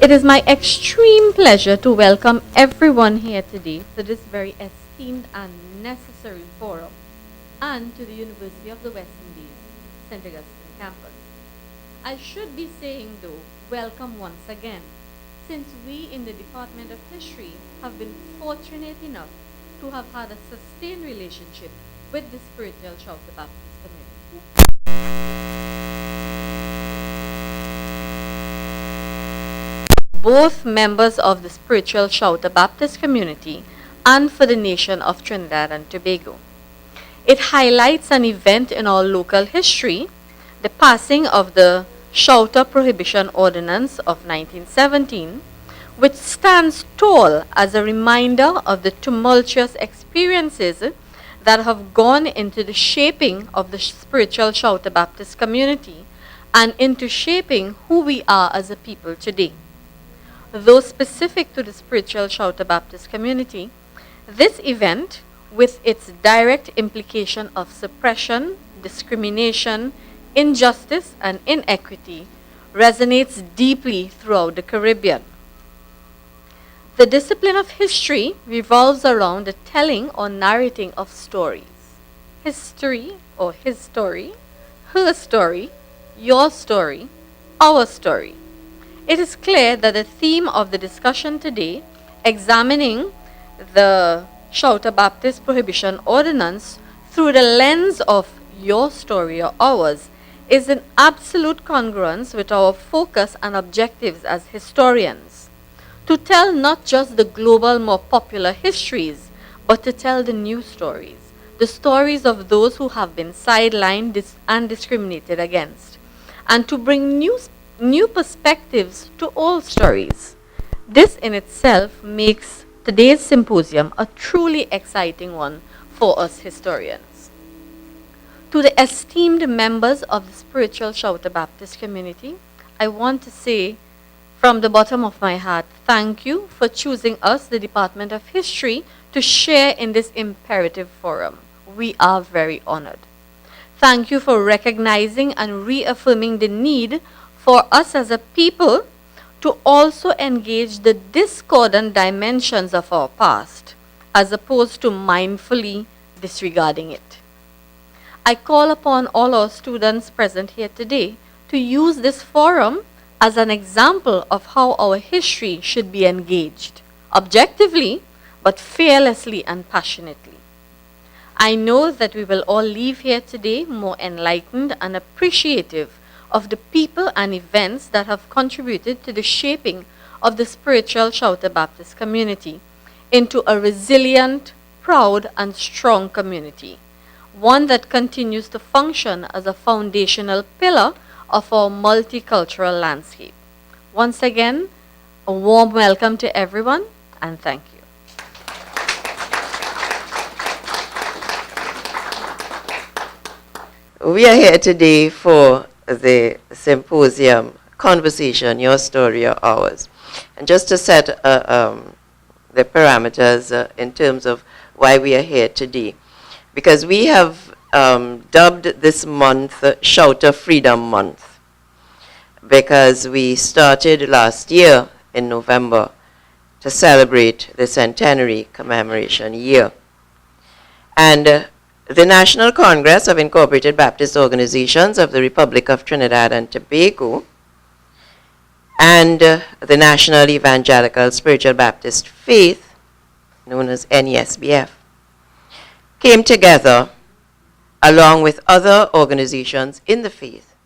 It is my extreme pleasure to welcome everyone here today to this very esteemed and necessary forum and to the University of the West Indies, St. Augustine campus. I should be saying though, welcome once again, since we in the Department of History have been fortunate enough to have had a sustained relationship with the spiritual Shouter Baptist community. Both members of the spiritual Shouter Baptist community and for the nation of Trinidad and Tobago. It highlights an event in our local history, the passing of the Shouter Prohibition Ordinance of 1917, which stands tall as a reminder of the tumultuous experiences that have gone into the shaping of the spiritual Shouter Baptist community and into shaping who we are as a people today. Though specific to the spiritual Shouter Baptist community, this event, with its direct implication of suppression, discrimination, injustice, and inequity, resonates deeply throughout the Caribbean. The discipline of history revolves around the telling or narrating of stories. History or his story, her story, your story, our story. It is clear that the theme of the discussion today, examining the Shouter Baptist Prohibition Ordinance through the lens of your story or ours, is in absolute congruence with our focus and objectives as historians. To tell not just the global, more popular histories, but to tell the new stories, the stories of those who have been sidelined and discriminated against, and to bring new perspectives to all stories. This in itself makes today's symposium a truly exciting one for us historians. To the esteemed members of the spiritual Shouter Baptist community, I want to say from the bottom of my heart, thank you for choosing us, the Department of History, to share in this imperative forum. We are very honored. Thank you for recognizing and reaffirming the need for us as a people to also engage the discordant dimensions of our past, as opposed to mindfully disregarding it. I call upon all our students present here today to use this forum as an example of how our history should be engaged, objectively, but fearlessly and passionately. I know that we will all leave here today more enlightened and appreciative of the people and events that have contributed to the shaping of the spiritual Shouter Baptist community into a resilient, proud, and strong community, one that continues to function as a foundational pillar of our multicultural landscape. Once again, a warm welcome to everyone, and thank you. We are here today for the symposium, Conversation, Your Story or Ours. And just to set the parameters in terms of why we are here today, because we have dubbed this month Shouter Freedom Month, because we started last year in November to celebrate the centenary commemoration year. And the National Congress of Incorporated Baptist Organizations of the Republic of Trinidad and Tobago and the National Evangelical Spiritual Baptist Faith, known as NESBF, came together along with other organizations in the faith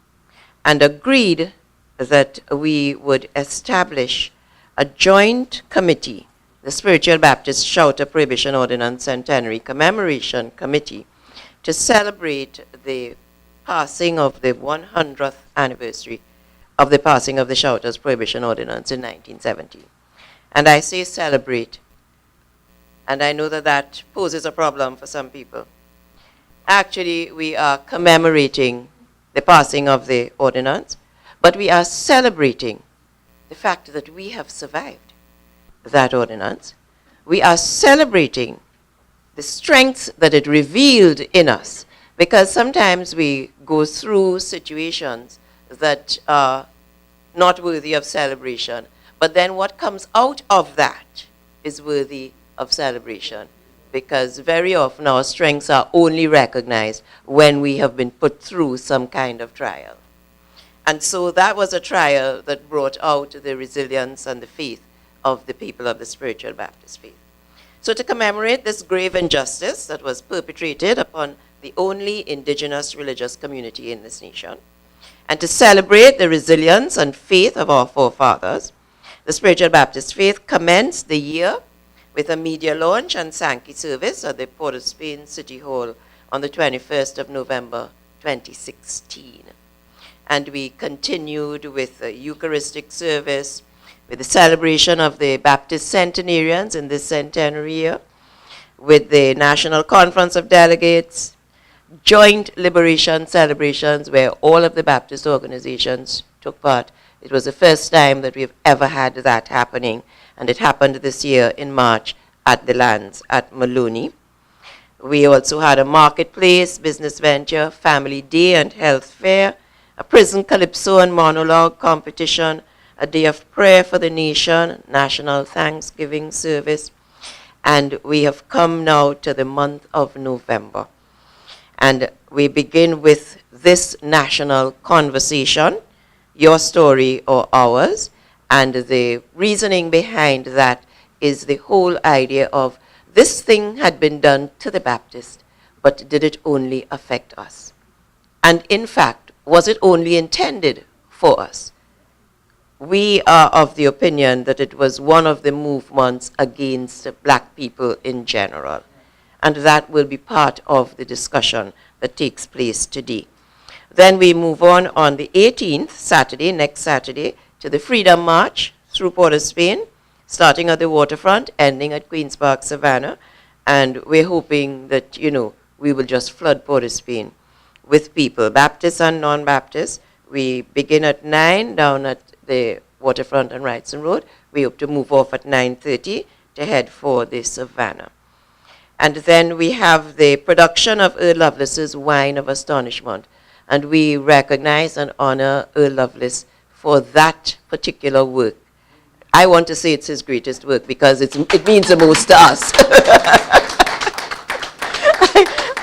and agreed that we would establish a joint committee, the Spiritual Baptist Shouter Prohibition Ordinance Centenary Commemoration Committee, to celebrate the passing of the 100th anniversary of the passing of the Shouters Prohibition Ordinance in 1917. And I say celebrate, and I know that that poses a problem for some people. Actually, we are commemorating the passing of the ordinance, but we are celebrating the fact that we have survived that ordinance. We are celebrating the strength that it revealed in us, because sometimes we go through situations that are not worthy of celebration, But then what comes out of that is worthy of celebration, because very often our strengths are only recognized when we have been put through some kind of trial. And so that was a trial that brought out the resilience and the faith of the people of the Spiritual Baptist faith. So to commemorate this grave injustice that was perpetrated upon the only indigenous religious community in this nation, and to celebrate the resilience and faith of our forefathers, the Spiritual Baptist faith commenced the year with a media launch and Sankey service at the Port of Spain City Hall on the 21st of November 2016. And we continued with a Eucharistic service, with the celebration of the Baptist centenarians in this centenary year, with the National Conference of Delegates, joint liberation celebrations where all of the Baptist organizations took part. It was the first time that we've ever had that happening, and it happened this year in March at the Lands at Maloney. We also had a marketplace, business venture, family day and health fair, a prison calypso and monologue competition, a day of prayer for the nation, national Thanksgiving service, and we have come now to the month of November. And we begin with this national conversation, your story or ours, and the reasoning behind that is the whole idea of this thing had been done to the Baptist, but did it only affect us? And in fact, was it only intended for us? We are of the opinion that it was one of the movements against black people in general. And that will be part of the discussion that takes place today. Then we move on the 18th, Saturday, next Saturday, to the Freedom March through Port of Spain, starting at the waterfront, ending at Queen's Park, Savannah. And we're hoping that, we will just flood Port of Spain with people, Baptists and non-Baptists. We begin at 9 down at the waterfront on Wrightson Road. We hope to move off at 9:30 to head for the Savannah. And then we have the production of Earl Lovelace's Wine of Astonishment. And we recognize and honor Earl Lovelace for that particular work. I want to say it's his greatest work because it means the most to us.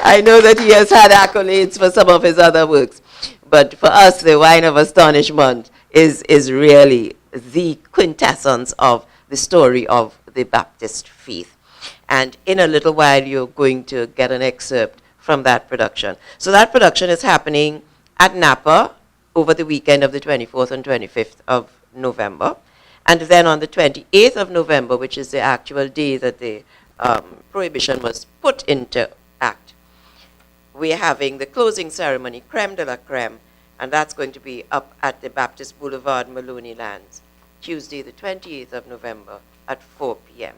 I know that he has had accolades for some of his other works, but for us, the Wine of Astonishment is really the quintessence of the story of the Baptist faith. And in a little while, you're going to get an excerpt from that production. So that production is happening at Napa over the weekend of the 24th and 25th of November. And then on the 28th of November, which is the actual day that the prohibition was put into act, we're having the closing ceremony, creme de la creme, and that's going to be up at the Baptist Boulevard, Maloney Lands, Tuesday the 28th of November at 4 p.m.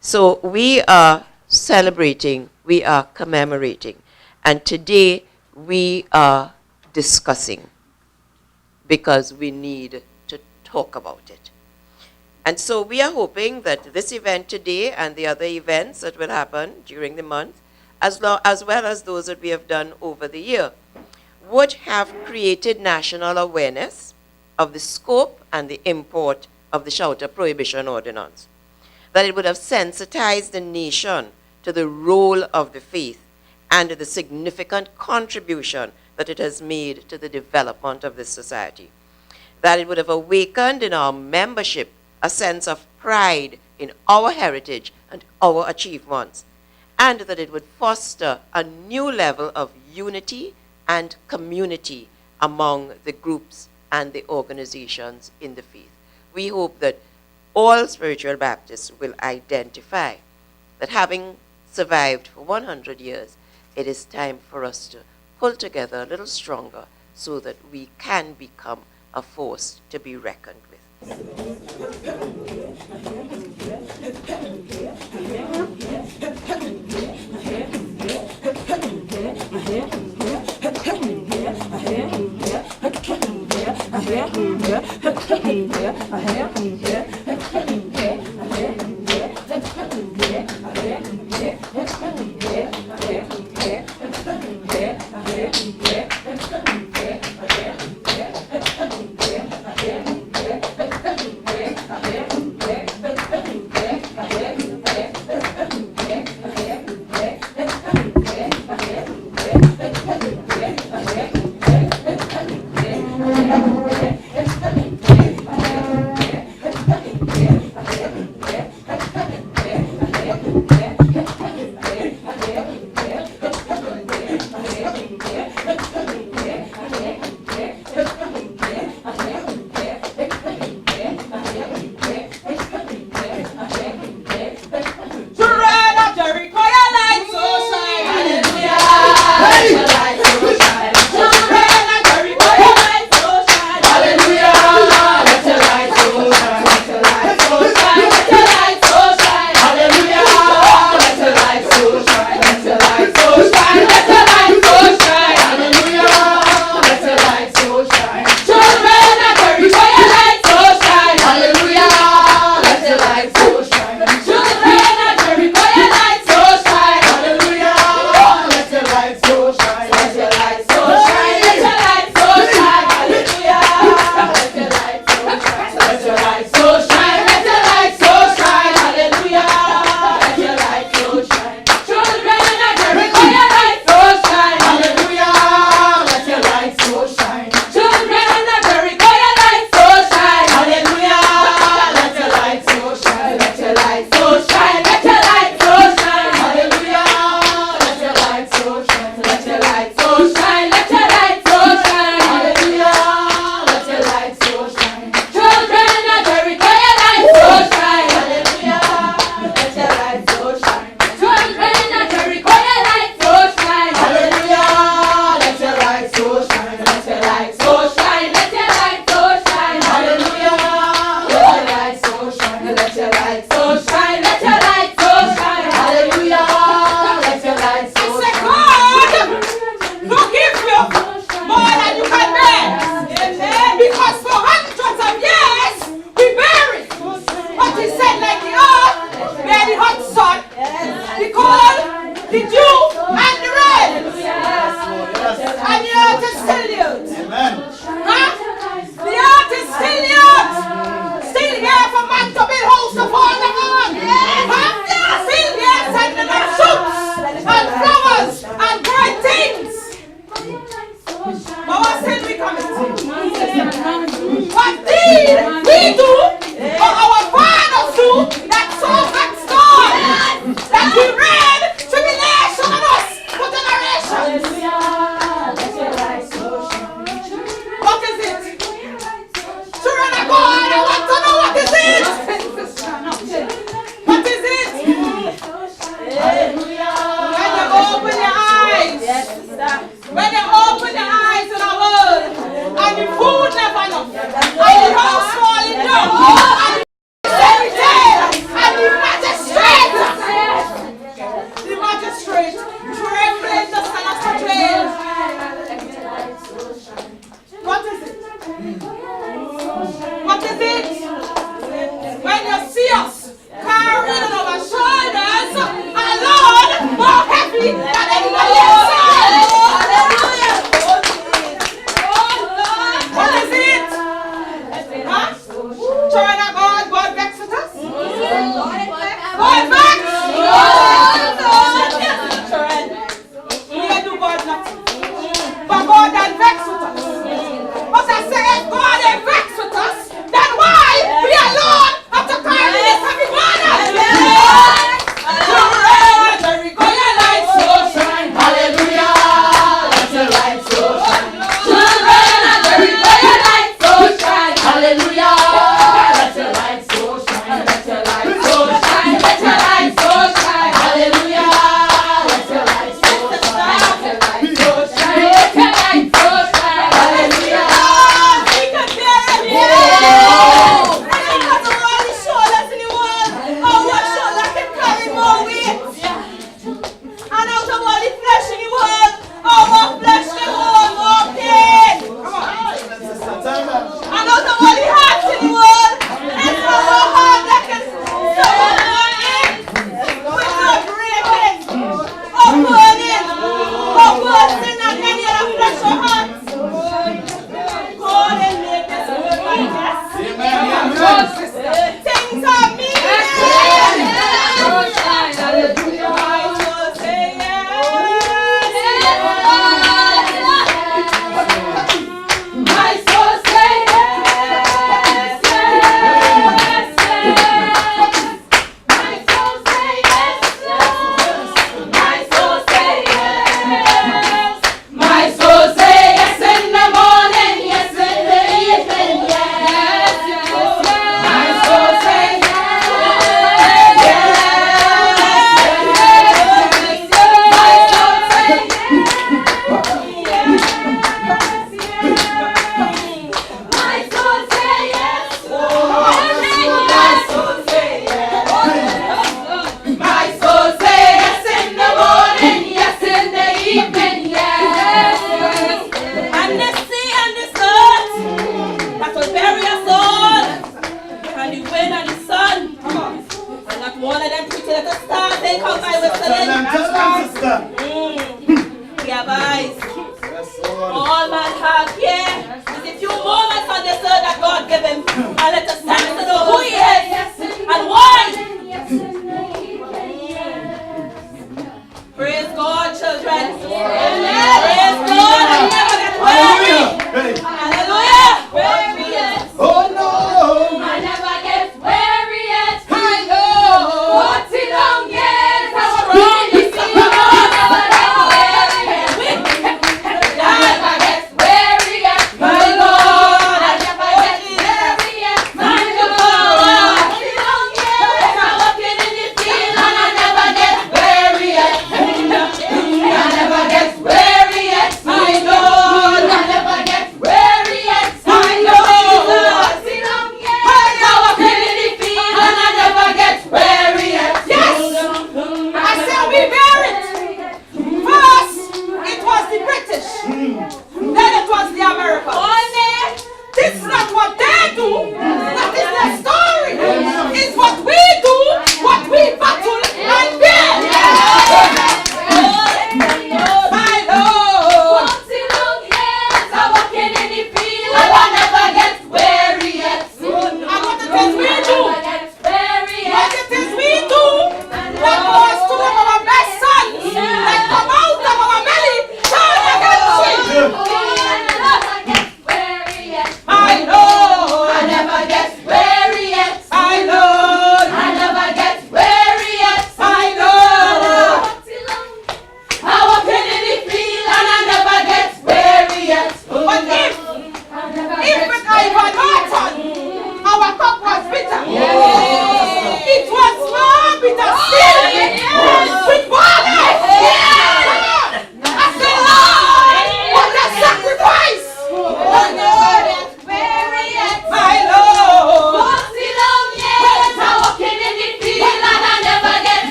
So we are celebrating, we are commemorating, and today we are discussing because we need to talk about it. And so we are hoping that this event today and the other events that will happen during the month, as well as those that we have done over the year, would have created national awareness of the scope and the import of the Shelter Prohibition Ordinance, that it would have sensitized the nation to the role of the faith and the significant contribution that it has made to the development of this society, that it would have awakened in our membership a sense of pride in our heritage and our achievements, and that it would foster a new level of unity and community among the groups and the organizations in the faith. We hope that all spiritual Baptists will identify that having survived for 100 years, it is time for us to pull together a little stronger so that we can become a force to be reckoned with.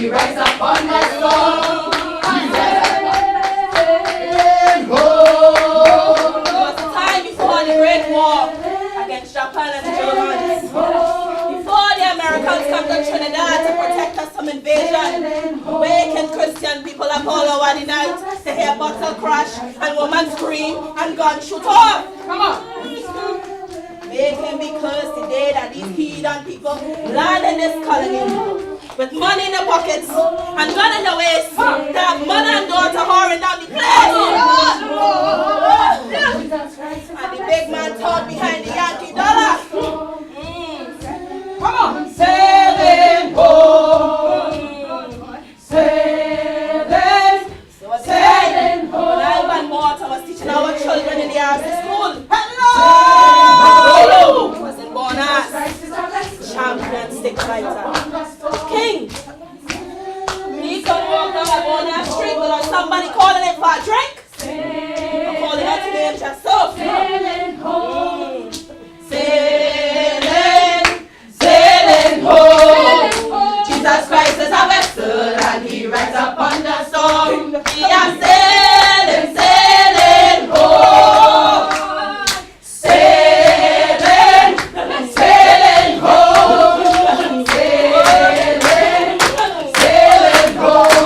he rides upon the storm. Japan and Germans. Before the Americans come to Trinidad to protect us from invasion, waking Christian people up all over the night to hear bottle crash and women scream and gun shoot off. Come on. Making me curse the day that these heathen people land in this colony with money in their pockets and gun in their waist to have mother and daughter whoring down the place. And the big man taught behind the Yankee dollar. Come on. Sailing home. Sailing. Sailing home. When I and Morton was teaching our children in the RC school. Hello! Wasn't born as champion stick fighter. King. He could walk down a born ass street without somebody calling him for a drink. I'm calling out to name just so. Sailing home. Sailing. Sailing home. Jesus Christ is a vessel and he rides upon the storm. We are sailing, sailing home. Sailing, sailing home. Sailing, sailing home.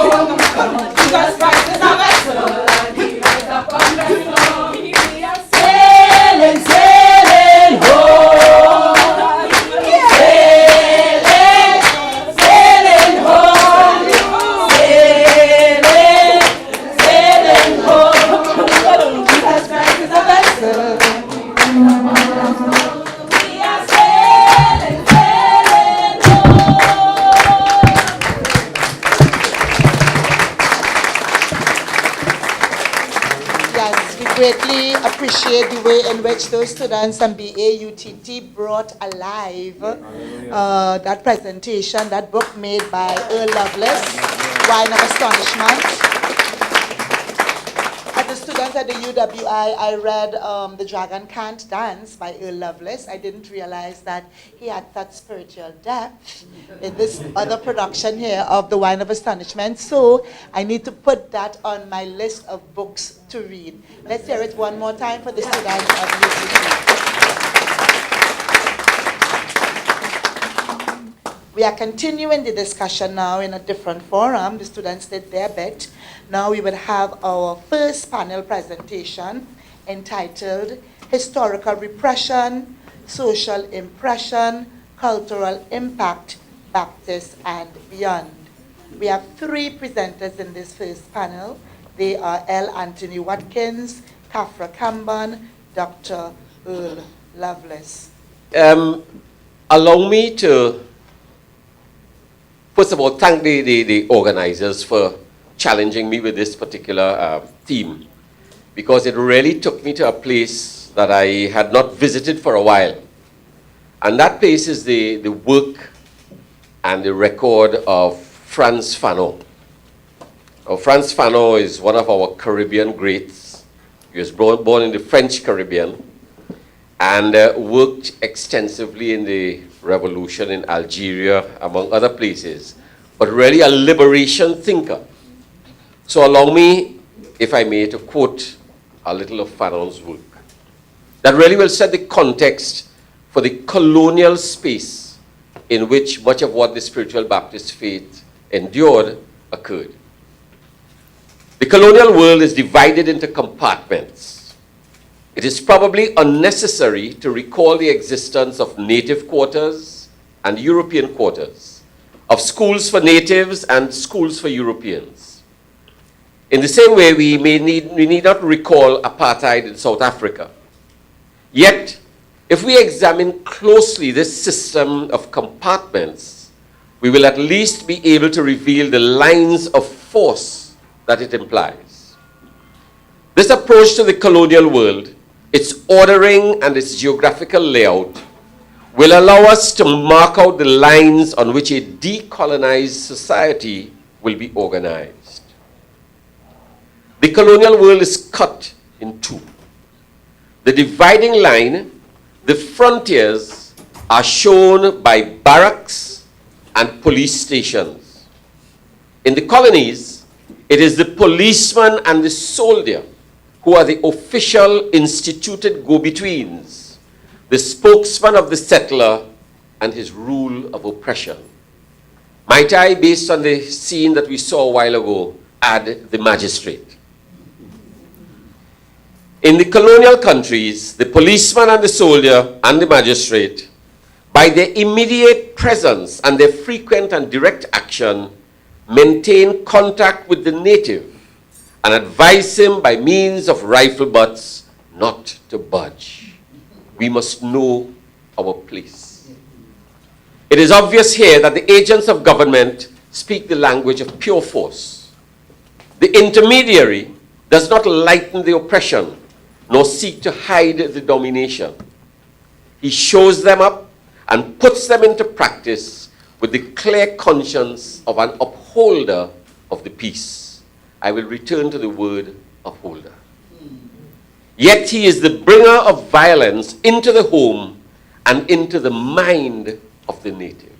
Jesus Christ is a vessel and he rides upon the storm. We are sailing, sailing home. Sailing, sailing home. Sailing, sailing home. Jesus Christ is a vessel. We are sailing, sailing home. Yes, we greatly appreciate the way in which those students and BAUTT brought alive that presentation, that book made by Earl Lovelace, Wine of Astonishment. As a student at the UWI, I read The Dragon Can't Dance by Earl Lovelace. I didn't realize that he had such spiritual depth in this other production here of The Wine of Astonishment. So I need to put that on my list of books to read. Let's hear it one more time for the students of UCT. We are continuing the discussion now in a different forum. The students did their bit. Now we will have our first panel presentation entitled Historical Repression, Social Impression, Cultural Impact, Baptist and Beyond. We have three presenters in this first panel. They are L. Anthony Watkins, Kafra Kamban, Dr. Earl Lovelace. Allow me to, first of all, thank the organizers for challenging me with this particular theme, because it really took me to a place that I had not visited for a while. And that place is the work and the record of Frantz Fanon. Now, Frantz Fanon is one of our Caribbean greats. He was born in the French Caribbean and worked extensively in the revolution in Algeria, among other places, but really a liberation thinker. So allow me, if I may, to quote a little of Fanon's work that really will set the context for the colonial space in which much of what the spiritual Baptist faith endured occurred. The colonial world is divided into compartments. It is probably unnecessary to recall the existence of native quarters and European quarters, of schools for natives and schools for Europeans. In the same way, we need not recall apartheid in South Africa. Yet, if we examine closely this system of compartments, we will at least be able to reveal the lines of force that it implies. This approach to the colonial world, its ordering and its geographical layout, will allow us to mark out the lines on which a decolonized society will be organized. The colonial world is cut in two. The dividing line, the frontiers, are shown by barracks and police stations. In the colonies, it is the policeman and the soldier who are the official instituted go-betweens, the spokesman of the settler and his rule of oppression. Might I, based on the scene that we saw a while ago, add the magistrate? In the colonial countries, the policeman and the soldier and the magistrate, by their immediate presence and their frequent and direct action, maintain contact with the native and advise him by means of rifle butts not to budge. We must know our place. It is obvious here that the agents of government speak the language of pure force. The intermediary does not lighten the oppression nor seek to hide the domination. He shows them up and puts them into practice with the clear conscience of an upholder of the peace. I will return to the word upholder. Yet he is the bringer of violence into the home and into the mind of the native.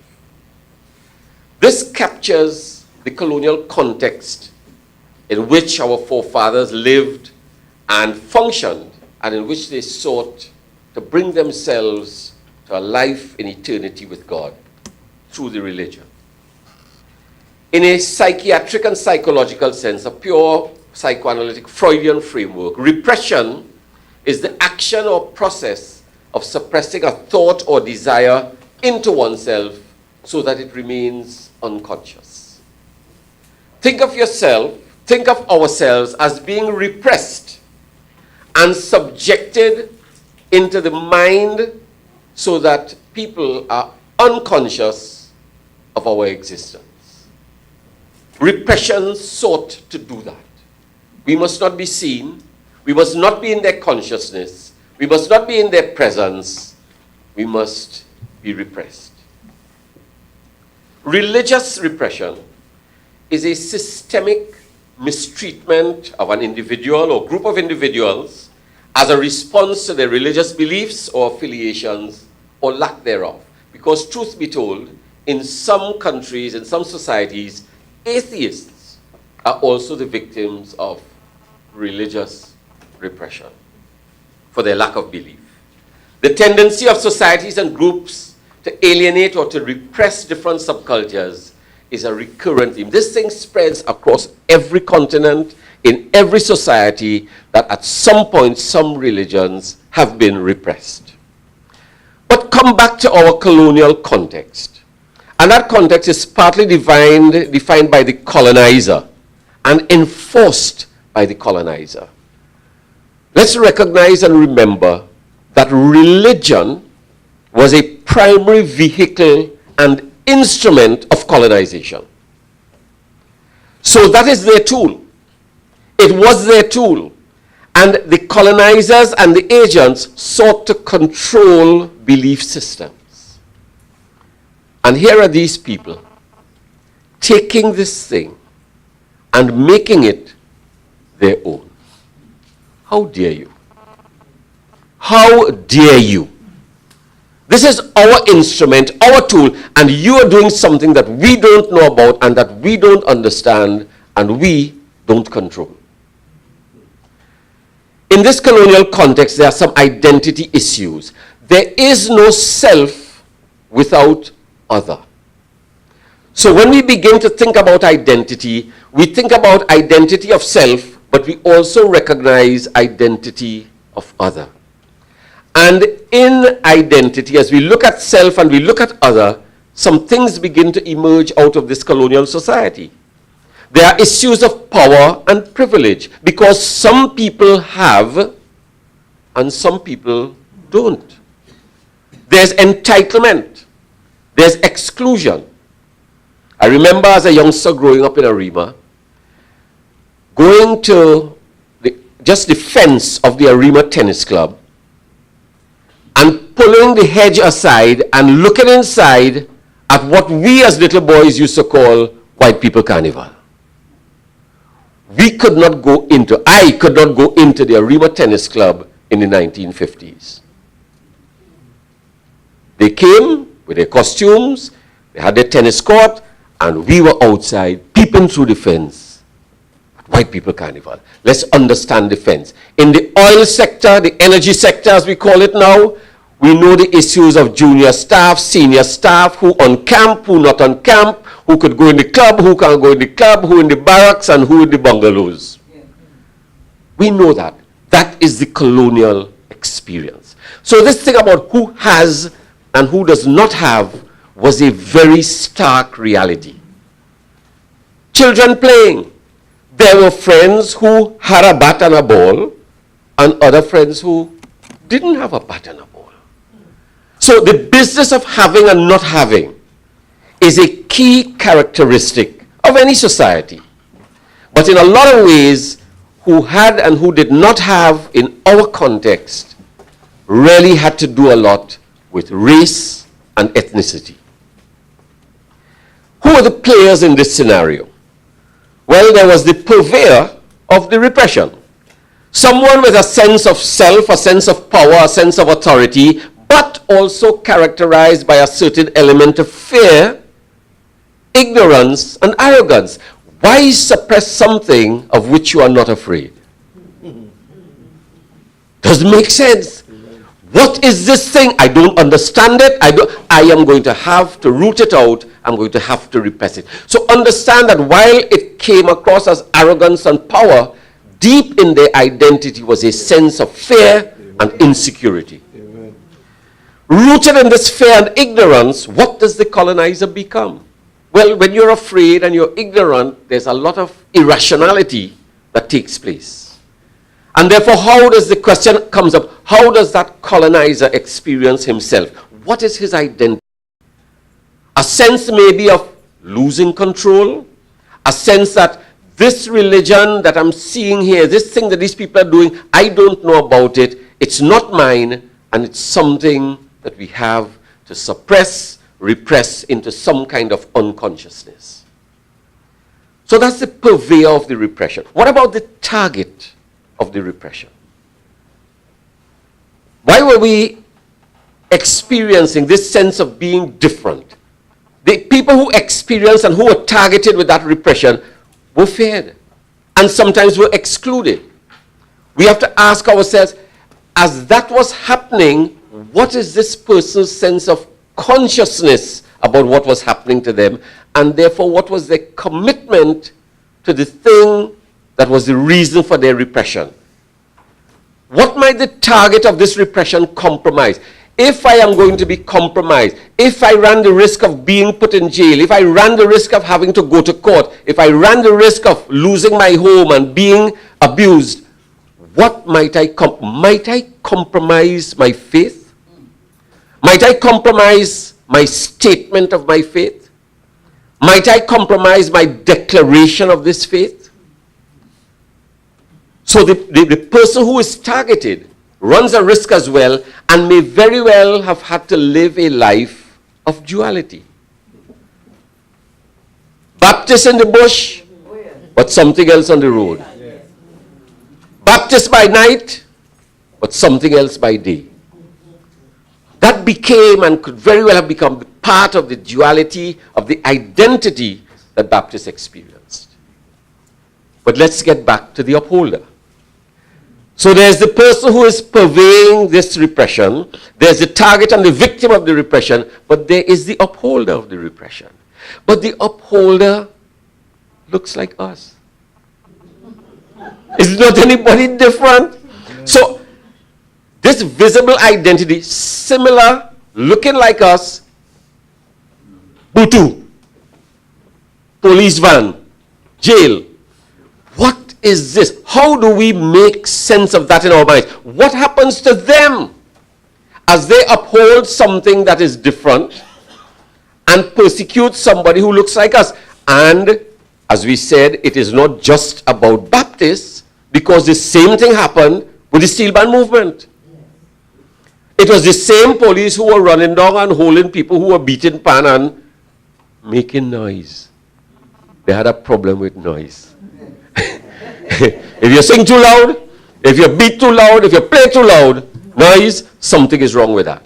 This captures the colonial context in which our forefathers lived and functioned, and in which they sought to bring themselves to a life in eternity with God through the religion. In a psychiatric and psychological sense, a pure psychoanalytic Freudian framework, repression is the action or process of suppressing a thought or desire into oneself so that it remains unconscious. Think of yourself, think of ourselves as being repressed and subjected into the mind so that people are unconscious of our existence. Repression sought to do that. We must not be seen. We must not be in their consciousness. We must not be in their presence. We must be repressed. Religious repression is a systemic mistreatment of an individual or group of individuals as a response to their religious beliefs or affiliations or lack thereof. Because truth be told, in some countries, in some societies, atheists are also the victims of religious repression for their lack of belief. The tendency of societies and groups to alienate or to repress different subcultures is a recurrent theme. This thing spreads across every continent, in every society, that at some point some religions have been repressed. But come back to our colonial context. And that context is partly defined by the colonizer and enforced by the colonizer. Let's recognize and remember that religion was a primary vehicle and instrument of colonization. So that is their tool. It was their tool. And the colonizers and the agents sought to control belief systems. And here are these people taking this thing and making it their own. How dare you? How dare you? This is our instrument, our tool, and you are doing something that we don't know about and that we don't understand and we don't control. In this colonial context, there are some identity issues. There is no self without other. So when we begin to think about identity, we think about identity of self, but we also recognize identity of other. And in identity, as we look at self and we look at other, some things begin to emerge out of this colonial society. There are issues of power and privilege, because some people have and some people don't. There's entitlement. There's exclusion. I remember as a youngster growing up in Arima, going to just the fence of the Arima Tennis Club and pulling the hedge aside and looking inside at what we as little boys used to call white people carnival. I could not go into the Arima Tennis Club in the 1950s. They came with their costumes, they had their tennis court, and we were outside. People jumping through the fence. White people carnival. Let's understand the fence. In the oil sector, the energy sector as we call it now, we know the issues of junior staff, senior staff, who on camp, who not on camp, who could go in the club, who can't go in the club, who in the barracks, and who in the bungalows. We know that. That is the colonial experience. So this thing about who has and who does not have was a very stark reality. Children playing. There were friends who had a bat and a ball, and other friends who didn't have a bat and a ball. So the business of having and not having is a key characteristic of any society. But in a lot of ways, who had and who did not have in our context really had to do a lot with race and ethnicity. Who are the players in this scenario? Well, there was the purveyor of the repression. Someone with a sense of self, a sense of power, a sense of authority, but also characterized by a certain element of fear, ignorance, and arrogance. Why suppress something of which you are not afraid? Doesn't make sense. What is this thing? I don't understand it. I am going to have to root it out. I'm going to have to repress it. So understand that while it came across as arrogance and power, deep in their identity was a sense of fear and insecurity. Amen. Rooted in this fear and ignorance, what does the colonizer become? Well, when you're afraid and you're ignorant, there's a lot of irrationality that takes place. And therefore, how does the question comes up, how does that colonizer experience himself? What is his identity? A sense maybe of losing control, a sense that this religion that I'm seeing here, this thing that these people are doing, I don't know about it, it's not mine, and it's something that we have to suppress, repress into some kind of unconsciousness. So that's the purveyor of the repression. What about the target of the repression? Why were we experiencing this sense of being different? The people who experienced and who were targeted with that repression were feared and sometimes were excluded. We have to ask ourselves, as that was happening, what is this person's sense of consciousness about what was happening to them, and therefore what was their commitment to the thing that was the reason for their repression? What might the target of this repression compromise? If I am going to be compromised, if I ran the risk of being put in jail, if I ran the risk of having to go to court, if I ran the risk of losing my home and being abused, what might I compromise my faith? Might I compromise my statement of my faith? Might I compromise my declaration of this faith? So the person who is targeted runs a risk as well and may very well have had to live a life of duality. Baptist in the bush, but something else on the road. Baptist by night, but something else by day. That became and could very well have become part of the duality of the identity that Baptists experienced. But let's get back to the upholder. So there's the person who is purveying this repression, there's the target and the victim of the repression, but there is the upholder of the repression. But the upholder looks like us. Is not anybody different? So this visible identity, similar, looking like us, Butu, police van, jail. What is this? How do we make sense of that in our minds? What happens to them as they uphold something that is different and persecute somebody who looks like us? And as we said, it is not just about Baptists, because the same thing happened with the steel band movement. It was the same police who were running down and holding people who were beating pan and making noise. They had a problem with noise. If you sing too loud, if you beat too loud, if you play too loud, noise, something is wrong with that.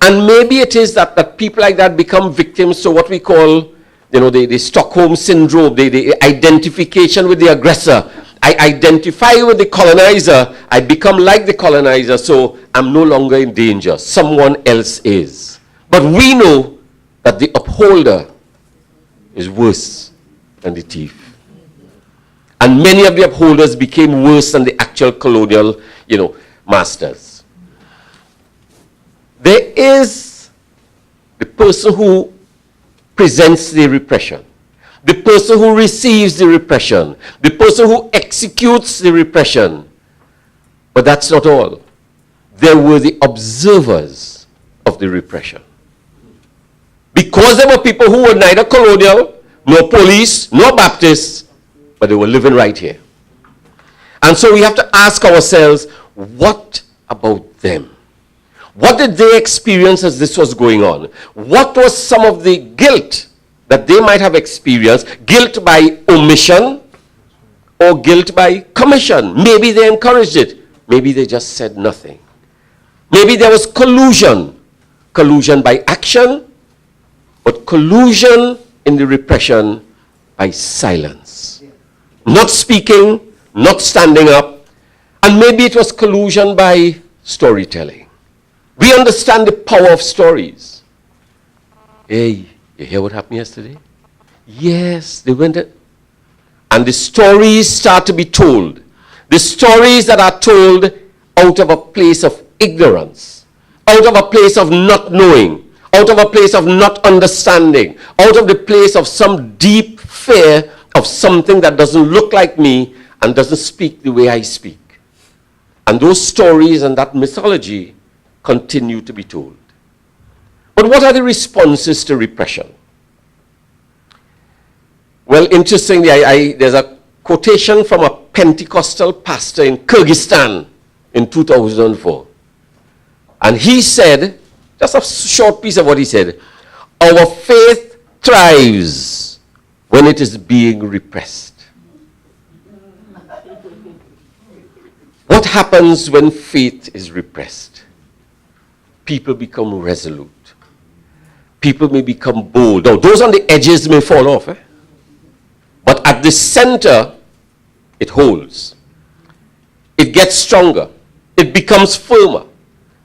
And maybe it is that people like that become victims to what we call the Stockholm syndrome, the identification with the aggressor. I identify with the colonizer, I become like the colonizer, so I'm no longer in danger. Someone else is. But we know that the upholder is worse than the thief. And many of the upholders became worse than the actual colonial, masters. There is the person who presents the repression, the person who receives the repression, the person who executes the repression. But that's not all. There were the observers of the repression. Because there were people who were neither colonial, nor police, nor Baptists, but they were living right here. And so we have to ask ourselves, what about them? What did they experience as this was going on? What was some of the guilt that they might have experienced? Guilt by omission or guilt by commission? Maybe they encouraged it. Maybe they just said nothing. Maybe there was collusion. Collusion by action, but collusion in the repression by silence. Not speaking, not standing up, and maybe it was collusion by storytelling. We understand the power of stories. Hey, you hear what happened yesterday? Yes, they went and the stories start to be told. The stories that are told out of a place of ignorance, out of a place of not knowing, out of a place of not understanding, out of the place of some deep fear of something that doesn't look like me and doesn't speak the way I speak. And those stories and that mythology continue to be told. But what are the responses to repression? Well, interestingly, there's a quotation from a Pentecostal pastor in Kyrgyzstan in 2004. And he said, just a short piece of what he said, our faith thrives when it is being repressed. What happens when faith is repressed? People become resolute. People may become bold. Now, those on the edges may fall off. But at the center, it holds. It gets stronger. It becomes firmer.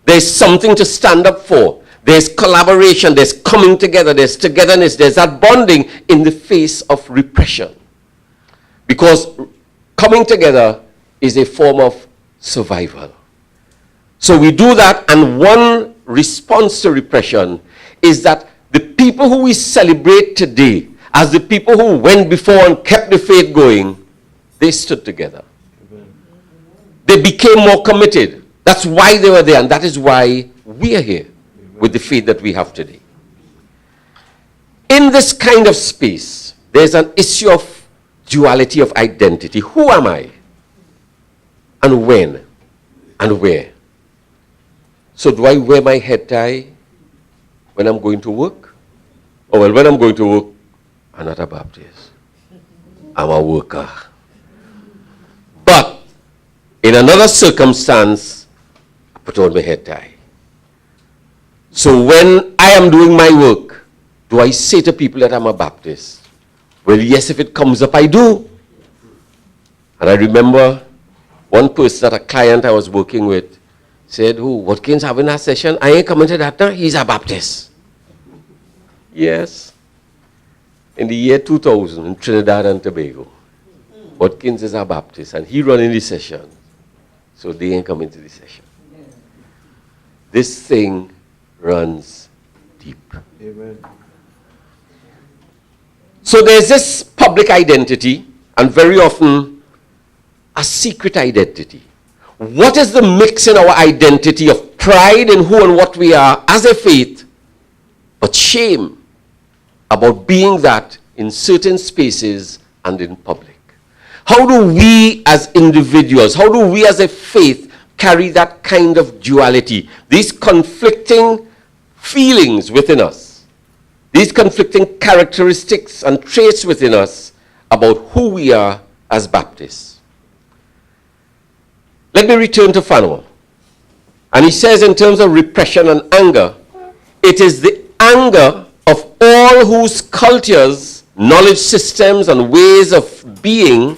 There's something to stand up for. There's collaboration. There's coming together. There's togetherness. There's that bonding in the face of repression. Because coming together is a form of survival. So we do that, and one response to repression is that the people who we celebrate today as the people who went before and kept the faith going, they stood together. They became more committed. That's why they were there, and that is why we are here with the faith that we have today. In this kind of space, there's an issue of duality of identity. Who am I? And when? And where? So do I wear my head tie when I'm going to work? Oh, well, when I'm going to work, I'm not a Baptist. I'm a worker. But in another circumstance, I put on my head tie. So when I am doing my work, do I say to people that I'm a Baptist? Well, yes, if it comes up, I do. And I remember one person, that a client I was working with, said, "Who? Watkins having a session? I ain't coming to that now. He's a Baptist." Yes. In the year 2000, in Trinidad and Tobago, Watkins is a Baptist, and he running the session. So they ain't coming to the session. This thing runs deep. Amen. So there's this public identity, and very often a secret identity. What is the mix in our identity of pride in who and what we are as a faith, but shame about being that in certain spaces and in public? How do we as individuals, how do we as a faith carry that kind of duality, these conflicting feelings within us, these conflicting characteristics and traits within us about who we are as Baptists? Let me return to Fanon. And he says, in terms of repression and anger, it is the anger of all whose cultures knowledge systems and ways of being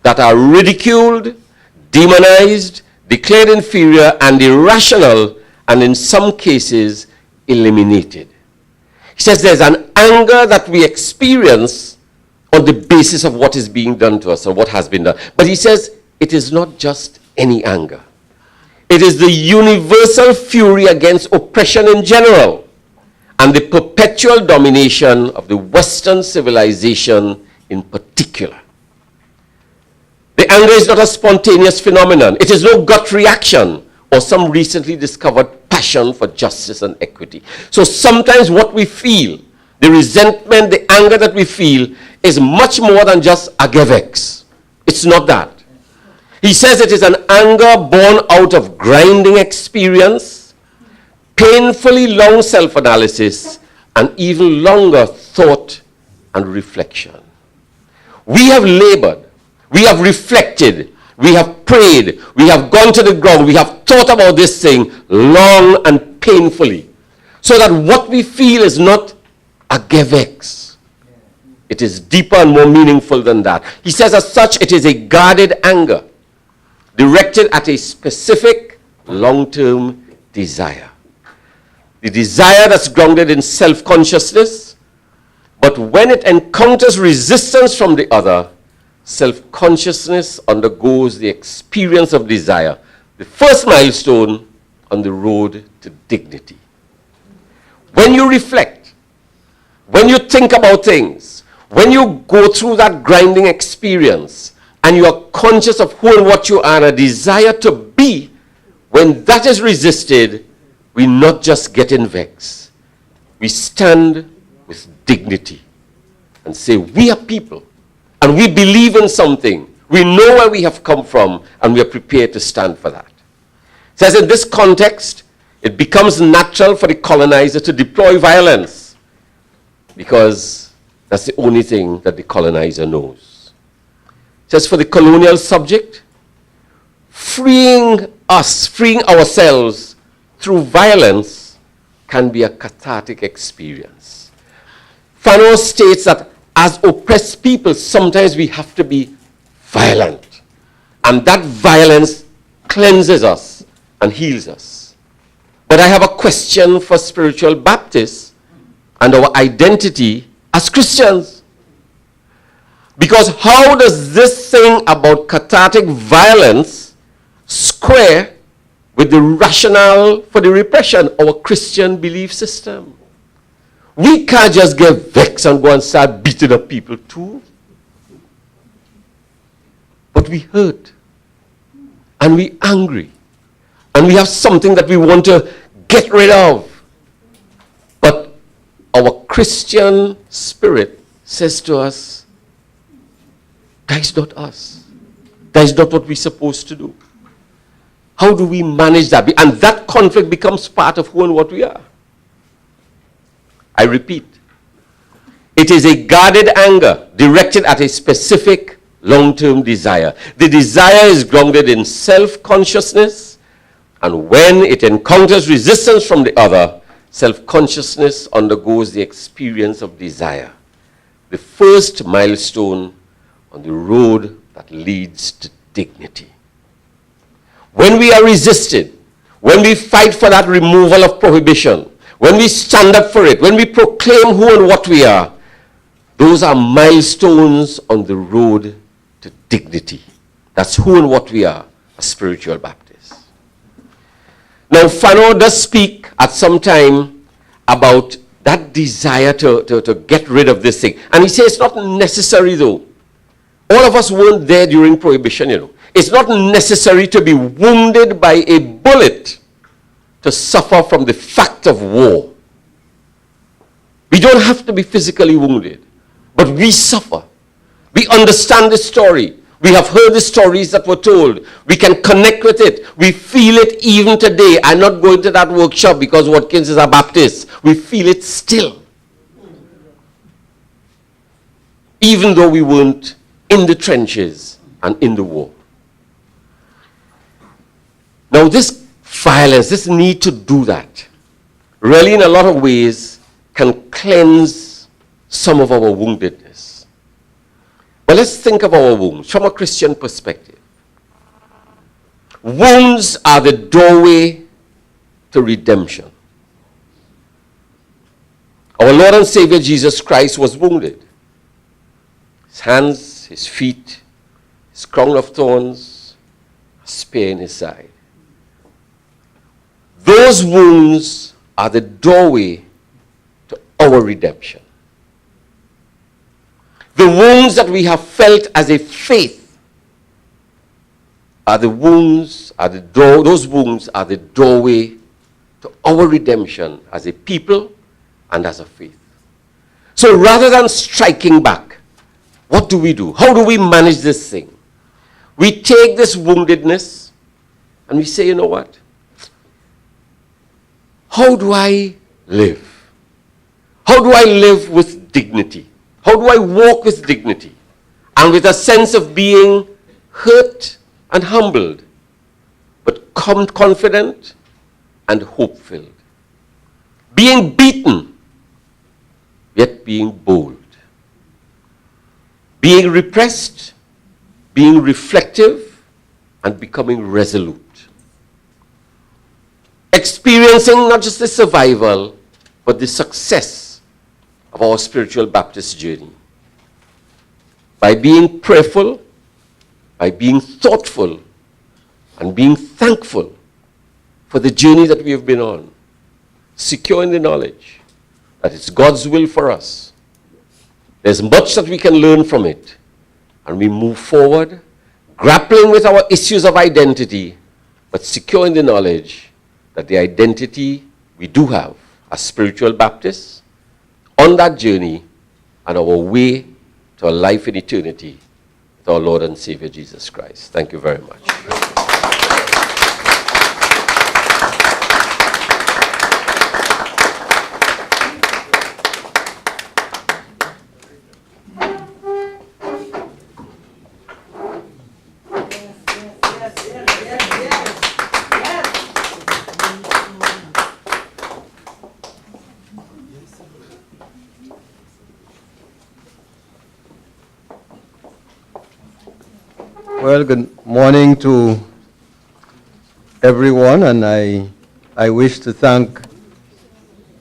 that are ridiculed, demonized, declared inferior and irrational, and in some cases, eliminated. He says there's an anger that we experience on the basis of what is being done to us or what has been done. But he says it is not just any anger. It is the universal fury against oppression in general and the perpetual domination of the Western civilization in particular. The anger is not a spontaneous phenomenon. It is no gut reaction or some recently discovered passion for justice and equity. So sometimes what we feel, the resentment, the anger that we feel, is much more than just agevex. It's not that. He says it is an anger born out of grinding experience, painfully long self-analysis, and even longer thought and reflection. We have labored, we have reflected, we have prayed, we have gone to the ground, we have thought about this thing long and painfully, so that what we feel is not agevex. It is deeper and more meaningful than that. He says as such, it is a guarded anger, directed at a specific long-term desire. The desire that's grounded in self-consciousness, but when it encounters resistance from the other, self-consciousness undergoes the experience of desire, the first milestone on the road to dignity. When you reflect, when you think about things, when you go through that grinding experience, and you are conscious of who and what you are and a desire to be, when that is resisted, we not just get in vex. We stand with dignity and say, we are people, and we believe in something. We know where we have come from, and we are prepared to stand for that. It says in this context, it becomes natural for the colonizer to deploy violence because that's the only thing that the colonizer knows. Says for the colonial subject, freeing ourselves through violence can be a cathartic experience. Fanon states that as oppressed people, sometimes we have to be violent. And that violence cleanses us and heals us. But I have a question for spiritual Baptists and our identity as Christians. Because how does this thing about cathartic violence square with the rationale for the repression, our Christian belief system? We can't just get vexed and go and start beating up people too. But we hurt, and we angry, and we have something that we want to get rid of. But our Christian spirit says to us, that is not us. That is not what we're supposed to do. How do we manage that? And that conflict becomes part of who and what we are. I repeat, it is a guarded anger directed at a specific long-term desire. The desire is grounded in self-consciousness, and when it encounters resistance from the other, self-consciousness undergoes the experience of desire. The first milestone on the road that leads to dignity. When we are resisted, when we fight for that removal of prohibition, when we stand up for it, when we proclaim who and what we are, those are milestones on the road to dignity. That's who and what we are as spiritual Baptists. Now, Fanon does speak at some time about that desire to get rid of this thing. And he says it's not necessary though. All of us weren't there during Prohibition, you know. It's not necessary to be wounded by a bullet to suffer from the fact of war. We don't have to be physically wounded, but we suffer. We understand the story. We have heard the stories that were told. We can connect with it. We feel it even today. I'm not going to that workshop because Watkins is a Baptist. We feel it still. Even though we weren't in the trenches and in the war. Now this violence, this need to do that, really in a lot of ways can cleanse some of our woundedness. But let's think of our wounds from a Christian perspective. Wounds are the doorway to redemption. Our Lord and Savior Jesus Christ was wounded. His hands, his feet, his crown of thorns, a spear in his side. Those wounds are the doorway to our redemption. The wounds that we have felt as a faith are the wounds, those wounds are the doorway to our redemption as a people and as a faith. So rather than striking back, what do we do? How do we manage this thing? We take this woundedness and we say, you know what? How do I live? How do I live with dignity? How do I walk with dignity and with a sense of being hurt and humbled, but confident and hope-filled? Being beaten, yet being bold. Being repressed, being reflective, and becoming resolute. Experiencing not just the survival, but the success of our spiritual Baptist journey. By being prayerful, by being thoughtful, and being thankful for the journey that we have been on, secure in the knowledge that it's God's will for us. There's much that we can learn from it, and we move forward, grappling with our issues of identity, but secure in the knowledge that the identity we do have as spiritual Baptists on that journey and our way to a life in eternity with our Lord and Savior Jesus Christ. Thank you very much. Well, good morning to everyone, and I wish to thank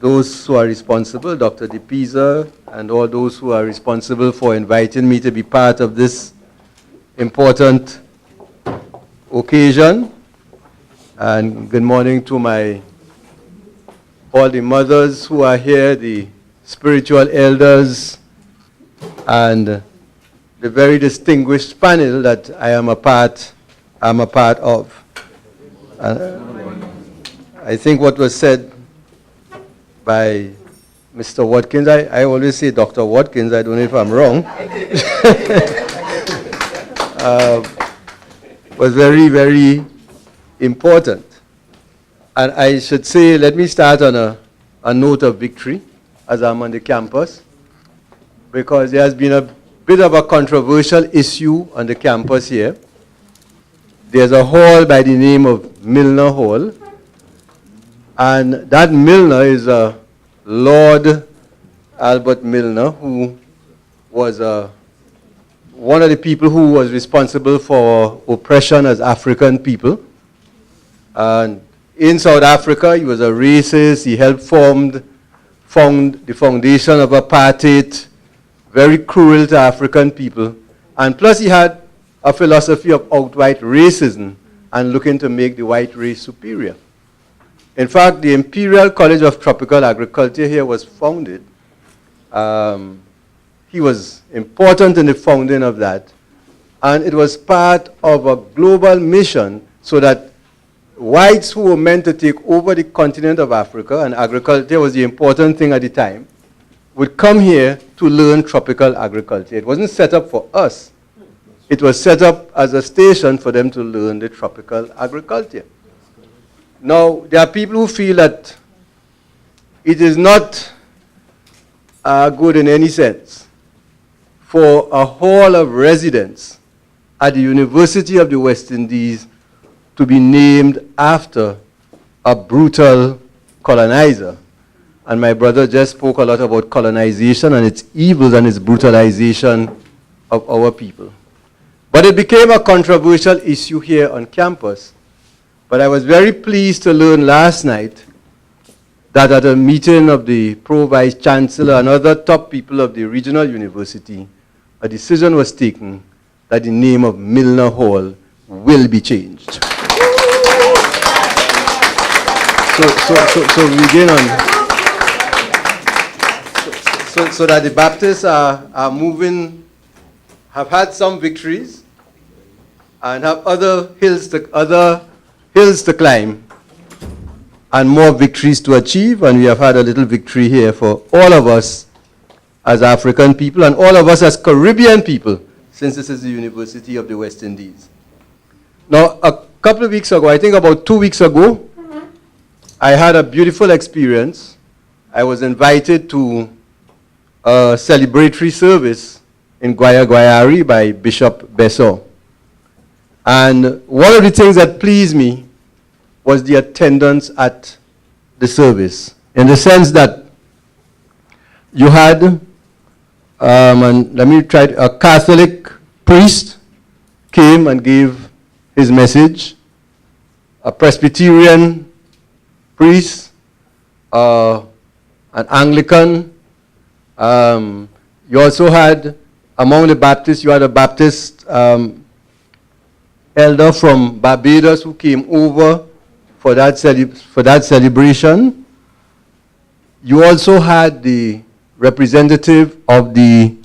those who are responsible, Dr. DePisa, and all those who are responsible for inviting me to be part of this important occasion. And good morning to all the mothers who are here, the spiritual elders, and the very distinguished panel that I am a part of. I think what was said by Mr. Watkins, I always say Dr. Watkins, I don't know if I'm wrong, was very, very important. And I should say, let me start on a note of victory as I'm on the campus, because there has been a bit of a controversial issue on the campus here. There's a hall by the name of Milner Hall, and that Milner is Lord Albert Milner, who was one of the people who was responsible for oppression as African people. And in South Africa, he was a racist. He helped found the foundation of apartheid, very cruel to African people. And plus he had a philosophy of outright racism and looking to make the white race superior. In fact, the Imperial College of Tropical Agriculture here was founded. He was important in the founding of that. And it was part of a global mission so that whites who were meant to take over the continent of Africa, and agriculture was the important thing at the time, would come here to learn tropical agriculture. It wasn't set up for us. It was set up as a station for them to learn the tropical agriculture. Now, there are people who feel that it is not good in any sense for a hall of residence at the University of the West Indies to be named after a brutal colonizer. And my brother just spoke a lot about colonization and its evils and its brutalization of our people. But it became a controversial issue here on campus. But I was very pleased to learn last night that at a meeting of the Pro-Vice Chancellor and other top people of the regional university, a decision was taken that the name of Milner Hall will be changed. So we begin on. So that the Baptists are moving, have had some victories, and have other hills to climb, and more victories to achieve. And we have had a little victory here for all of us as African people and all of us as Caribbean people, since this is the University of the West Indies. Now, a couple of weeks ago, I think about 2 weeks ago, I had a beautiful experience. I was invited to a celebratory service in Guayari by Bishop Besso. And one of the things that pleased me was the attendance at the service, in the sense that you had, and let me try, a Catholic priest came and gave his message, a Presbyterian priest, an Anglican. You also had, among the Baptists, you had a Baptist elder from Barbados who came over for that celebration. You also had the representative of the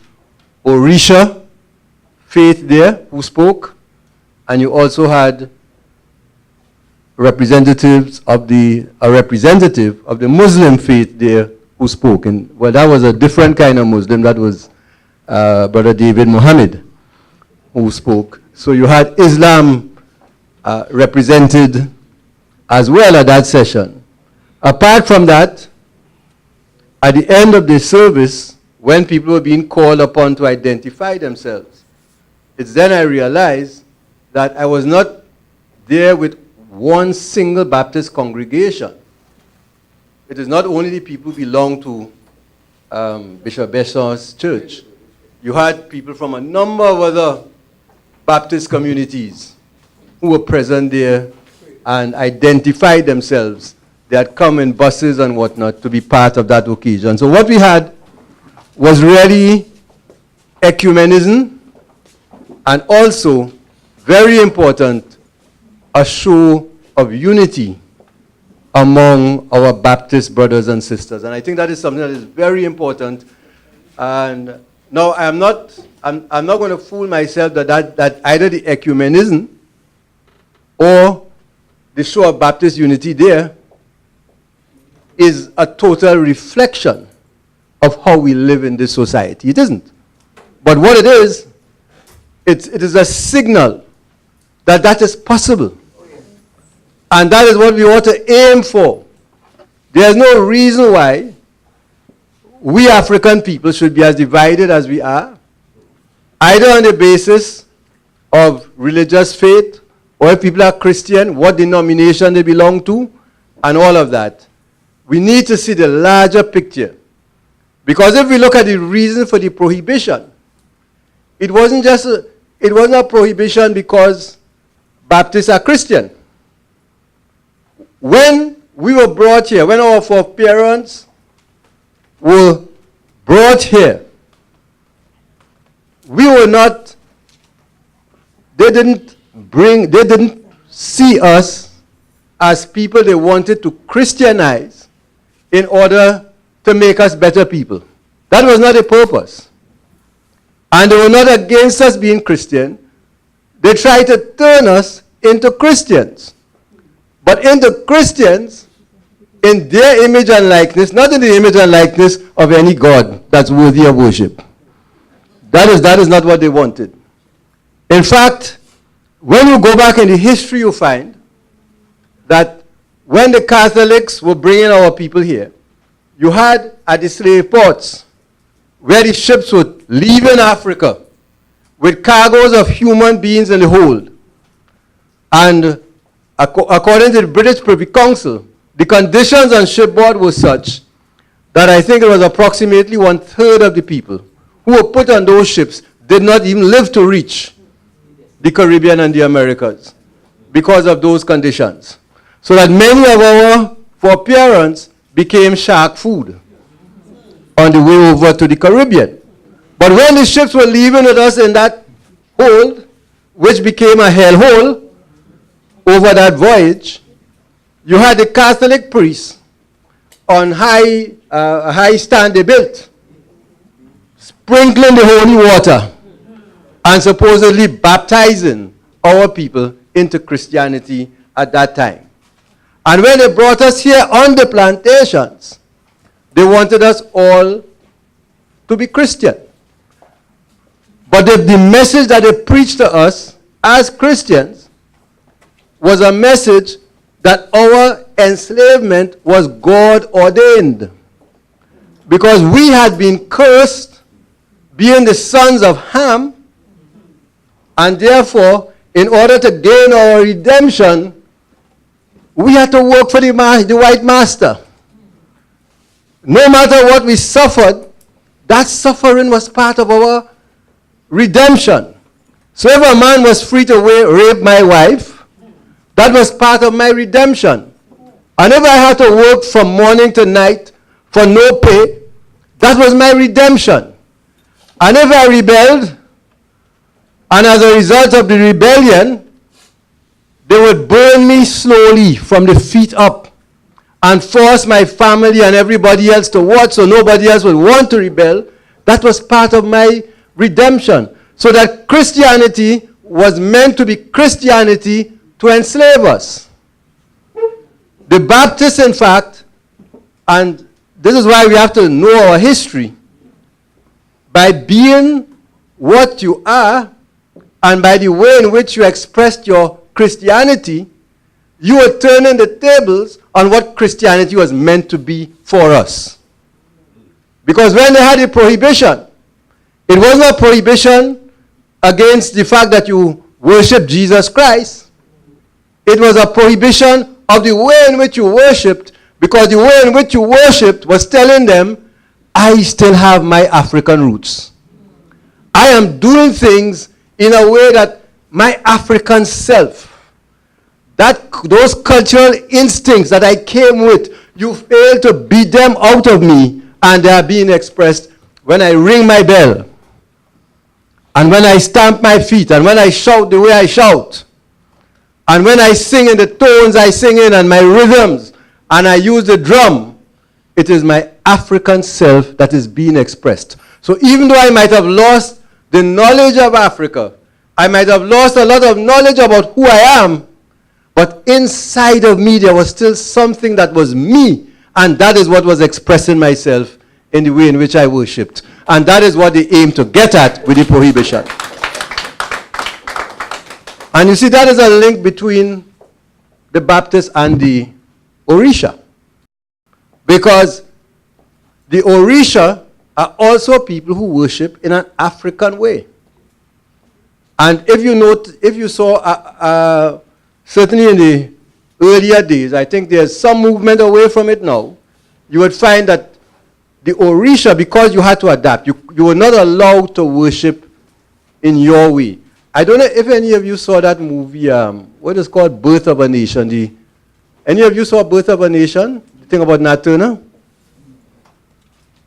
Orisha faith there who spoke, and you also had a representative of the Muslim faith there who spoke. And well, that was a different kind of Muslim. That was Brother David Muhammad who spoke. So you had Islam represented as well at that session. Apart from that, at the end of the service, when people were being called upon to identify themselves, it's then I realized that I was not there with one single Baptist congregation. It is not only the people who belong to Bishop Besso's church. You had people from a number of other Baptist communities who were present there and identified themselves. They had come in buses and whatnot to be part of that occasion. So what we had was really ecumenism, and also, very important, a show of unity among our Baptist brothers and sisters. And I think that is something that is very important. And now I'm not going to fool myself that either the ecumenism or the show of Baptist unity there is a total reflection of how we live in this society. It isn't. But what it is, it is a signal that that is possible. And that is what we ought to aim for. There's no reason why we African people should be as divided as we are, either on the basis of religious faith, or if people are Christian, what denomination they belong to, and all of that. We need to see the larger picture. Because if we look at the reason for the prohibition, it wasn't a prohibition because Baptists are Christian. When we were brought here, when our foreparents were brought here, we were not, they didn't see us as people they wanted to Christianize in order to make us better people. That was not the purpose. And they were not against us being Christian. They tried to turn us into Christians. But into Christians, in their image and likeness, not in the image and likeness of any God that's worthy of worship. That is not what they wanted. In fact, when you go back in the history, you find that when the Catholics were bringing our people here, you had at the slave ports, where the ships were leaving Africa with cargoes of human beings in the hold. And according to the British Privy Council, the conditions on shipboard were such that I think it was approximately 1/3 of the people who were put on those ships did not even live to reach the Caribbean and the Americas because of those conditions. So that many of our foreparents became shark food on the way over to the Caribbean. But when the ships were leaving with us in that hold, which became a hellhole over that voyage, you had the Catholic priests on a high stand they built, sprinkling the holy water and supposedly baptizing our people into Christianity at that time. And when they brought us here on the plantations, they wanted us all to be Christian. But the message that they preached to us as Christians was a message that our enslavement was God ordained. Because we had been cursed, being the sons of Ham, and therefore, in order to gain our redemption, we had to work for the white master. No matter what we suffered, that suffering was part of our redemption. So if a man was free to rape my wife, that was part of my redemption. And if I had to work from morning to night for no pay, that was my redemption. And if I rebelled, and as a result of the rebellion, they would burn me slowly from the feet up and force my family and everybody else to watch so nobody else would want to rebel. That was part of my redemption. So that Christianity was meant to be Christianity to enslave us. The Baptists, in fact, and this is why we have to know our history, by being what you are and by the way in which you expressed your Christianity, you were turning the tables on what Christianity was meant to be for us. Because when they had the prohibition, it wasn't a prohibition against the fact that you worship Jesus Christ. It was a prohibition of the way in which you worshipped, because the way in which you worshipped was telling them, I still have my African roots. I am doing things in a way that my African self, those cultural instincts that I came with, you failed to beat them out of me, and they are being expressed when I ring my bell, and when I stamp my feet, and when I shout the way I shout, and when I sing in the tones I sing in, and my rhythms, and I use the drum. It is my African self that is being expressed. So even though I might have lost the knowledge of Africa, I might have lost a lot of knowledge about who I am, but inside of me there was still something that was me, and that is what was expressing myself in the way in which I worshipped. And that is what they aim to get at with the prohibition. And you see, that is a link between the Baptists and the Orisha. Because the Orisha are also people who worship in an African way. And if you saw, certainly in the earlier days, I think there's some movement away from it now, you would find that the Orisha, because you had to adapt, you were not allowed to worship in your way. I don't know if any of you saw that movie, what is called Birth of a Nation. Any of you saw Birth of a Nation? The thing about Nat Turner?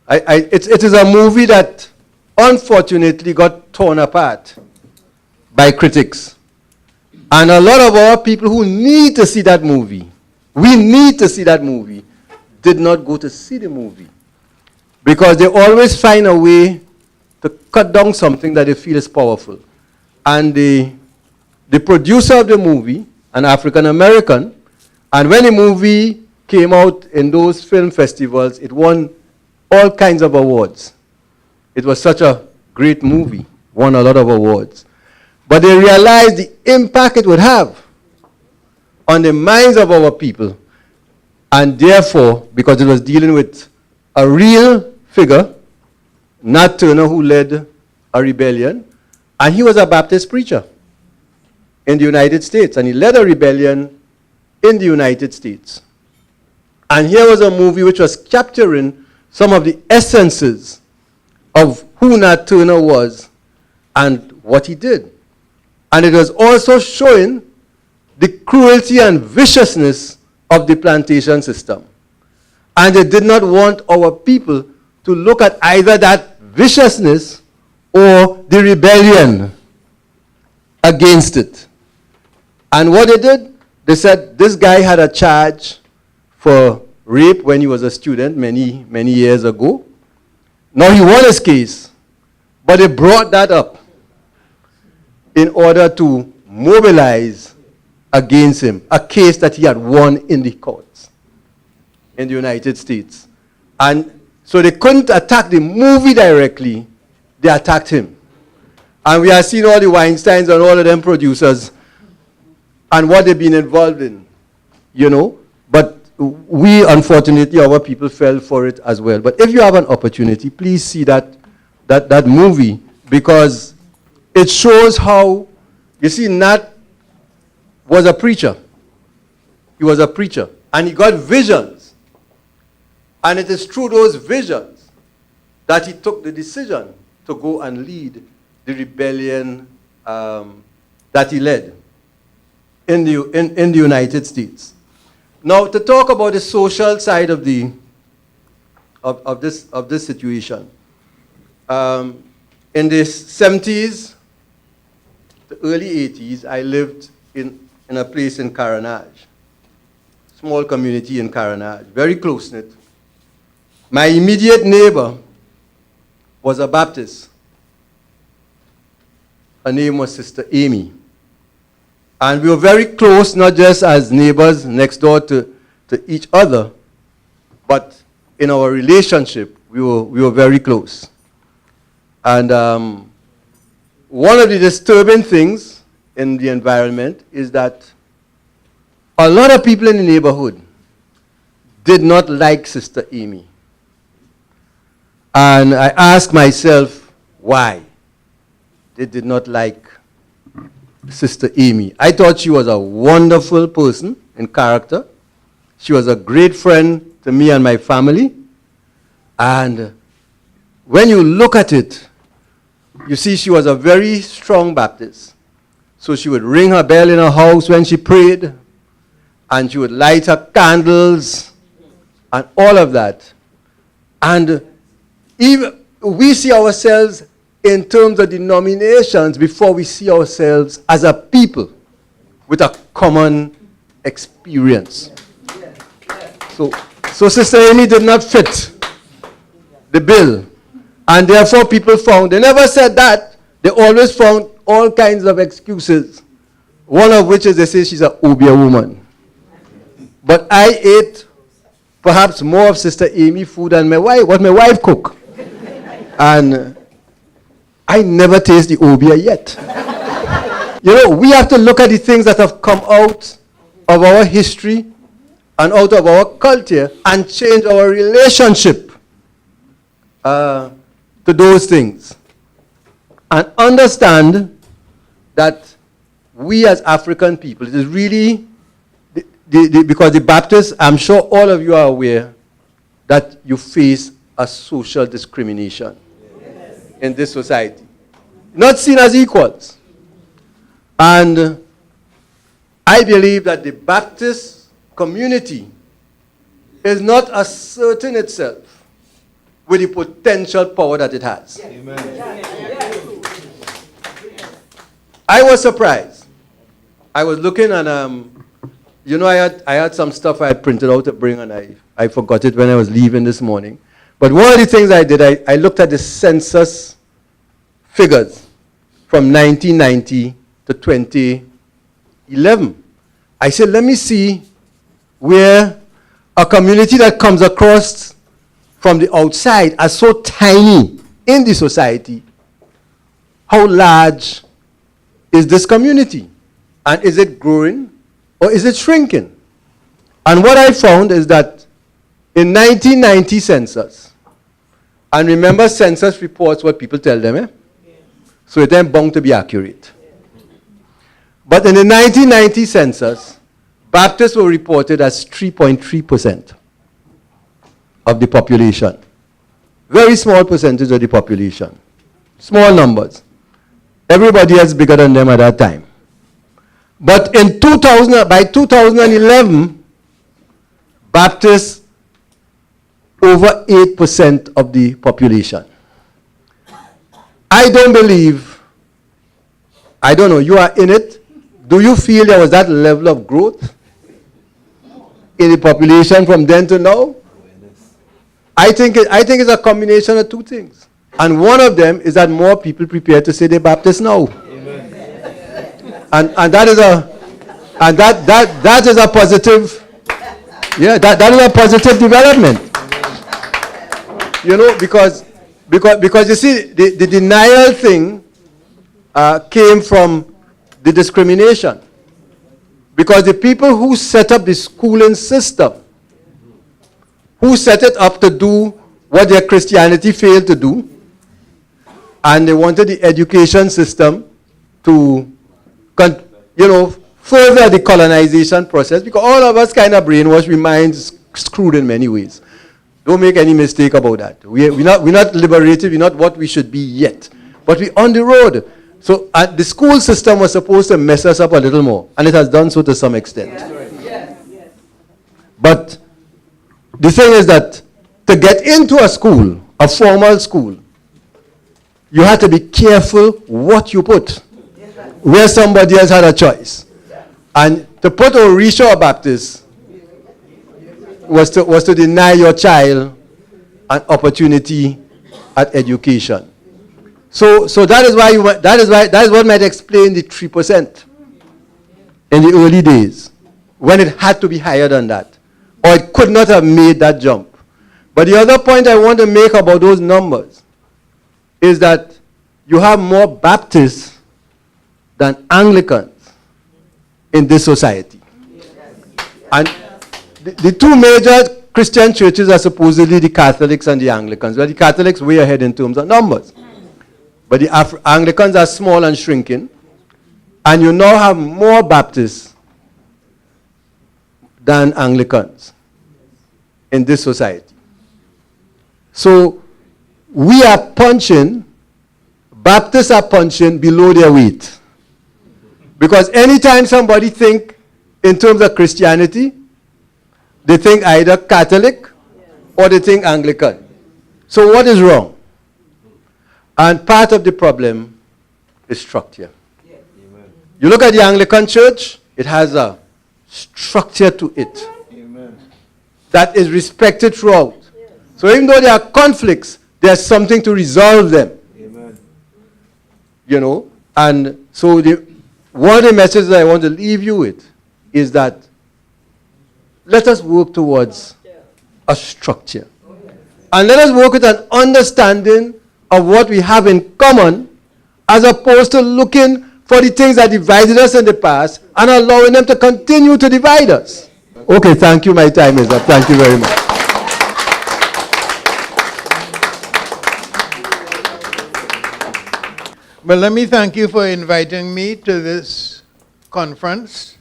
It is a movie that unfortunately got torn apart by critics. And a lot of our people who need to see that movie, we need to see that movie, did not go to see the movie. Because they always find a way to cut down something that they feel is powerful. And the producer of the movie, an African American, and when the movie came out in those film festivals, it won all kinds of awards. It was such a great movie, won a lot of awards. But they realized the impact it would have on the minds of our people. And therefore, because it was dealing with a real figure, Nat Turner, who led a rebellion, and he was a Baptist preacher in the United States, and he led a rebellion in the United States. And here was a movie which was capturing some of the essences of who Nat Turner was and what he did. And it was also showing the cruelty and viciousness of the plantation system. And they did not want our people to look at either that viciousness or the rebellion against it. And what they did, they said this guy had a charge for rape when he was a student many, many years ago. Now he won his case, but they brought that up in order to mobilize against him, a case that he had won in the courts in the United States. And so they couldn't attack the movie directly, they attacked him. And we have seen all the Weinsteins and all of them producers and what they've been involved in, you know. But we, unfortunately, our people fell for it as well. But if you have an opportunity, please see that movie, because it shows how, you see, Nat was a preacher. He was a preacher. And he got visions. And it is through those visions that he took the decision to go and lead the rebellion that he led in the United States. Now, to talk about the social side of this situation, in the 70s, the early 80s, I lived in a place in Carenage, small community in Carenage, very close-knit. My immediate neighbor was a Baptist. Her name was Sister Amy. And we were very close, not just as neighbors next door to each other, but in our relationship, we were very close. And one of the disturbing things in the environment is that a lot of people in the neighborhood did not like Sister Amy. And I asked myself why they did not like Sister Amy. I thought she was a wonderful person in character. She was a great friend to me and my family. And when you look at it, you see she was a very strong Baptist. So she would ring her bell in her house when she prayed, and she would light her candles, and all of that. And even we see ourselves in terms of denominations before we see ourselves as a people with a common experience. So Sister Amy did not fit the bill. And therefore people found, they never said that, they always found all kinds of excuses. One of which is they say she's an Obia woman. But I ate perhaps more of Sister Amy food than what my wife cooked. And I never taste the Obia yet. You know, we have to look at the things that have come out of our history and out of our culture and change our relationship to those things. And understand that we as African people, it is really, because the Baptists, I'm sure all of you are aware that you face a social discrimination in this society. Not seen as equals. And I believe that the Baptist community is not asserting itself with the potential power that it has. Amen. I was surprised. I was looking and, you know, I had some stuff I had printed out to bring, and I forgot it when I was leaving this morning. But one of the things I did, I looked at the census figures from 1990 to 2011. I said, let me see where a community that comes across from the outside as so tiny in the society, how large is this community? And is it growing or is it shrinking? And what I found is that in 1990 census, and remember census reports what people tell them, so it's then bound to be accurate. But in the 1990 census, Baptists were reported as 3.3% of the population. very small percentage of the population. Small numbers. Everybody else bigger than them at that time. But by 2011, Baptists over 8% of the population. I don't know, you are in it. Do you feel there was that level of growth in the population from then to now? I think it's a combination of two things. And one of them is that more people prepare to say they're Baptist now. And that is a positive, yeah, that is a positive development. You know, because you see, the denial thing came from the discrimination. Because the people who set up the schooling system, who set it up to do what their Christianity failed to do, and they wanted the education system to, further the colonization process, because all of us kind of brainwashed, we minds screwed in many ways. Don't make any mistake about that. We're not liberated, we're not what we should be yet. But we're on the road. So the school system was supposed to mess us up a little more, and it has done so to some extent. Yes. But the thing is that to get into a school, a formal school, you have to be careful what you put, where somebody else had a choice. And to put Orisha Baptist was to deny your child an opportunity at education. So that is what might explain the 3% in the early days, when it had to be higher than that, or it could not have made that jump. But the other point I want to make about those numbers is that you have more Baptists than Anglicans in this society. And the two major Christian churches are supposedly the Catholics and the Anglicans. Well, the Catholics way ahead in terms of numbers. But the Anglicans are small and shrinking. And you now have more Baptists than Anglicans in this society. So we are punching, Baptists are punching below their weight. Because anytime somebody think in terms of Christianity, they think either Catholic or they think Anglican. So what is wrong? And part of the problem is structure. You look at the Anglican Church, it has a structure to it that is respected throughout. So even though there are conflicts, there's something to resolve them. You know, and so one of the messages I want to leave you with is that let us work towards a structure. And let us work with an understanding of what we have in common, as opposed to looking for the things that divided us in the past and allowing them to continue to divide us. Okay, thank you. My time is up. Thank you very much. Well, let me thank you for inviting me to this conference.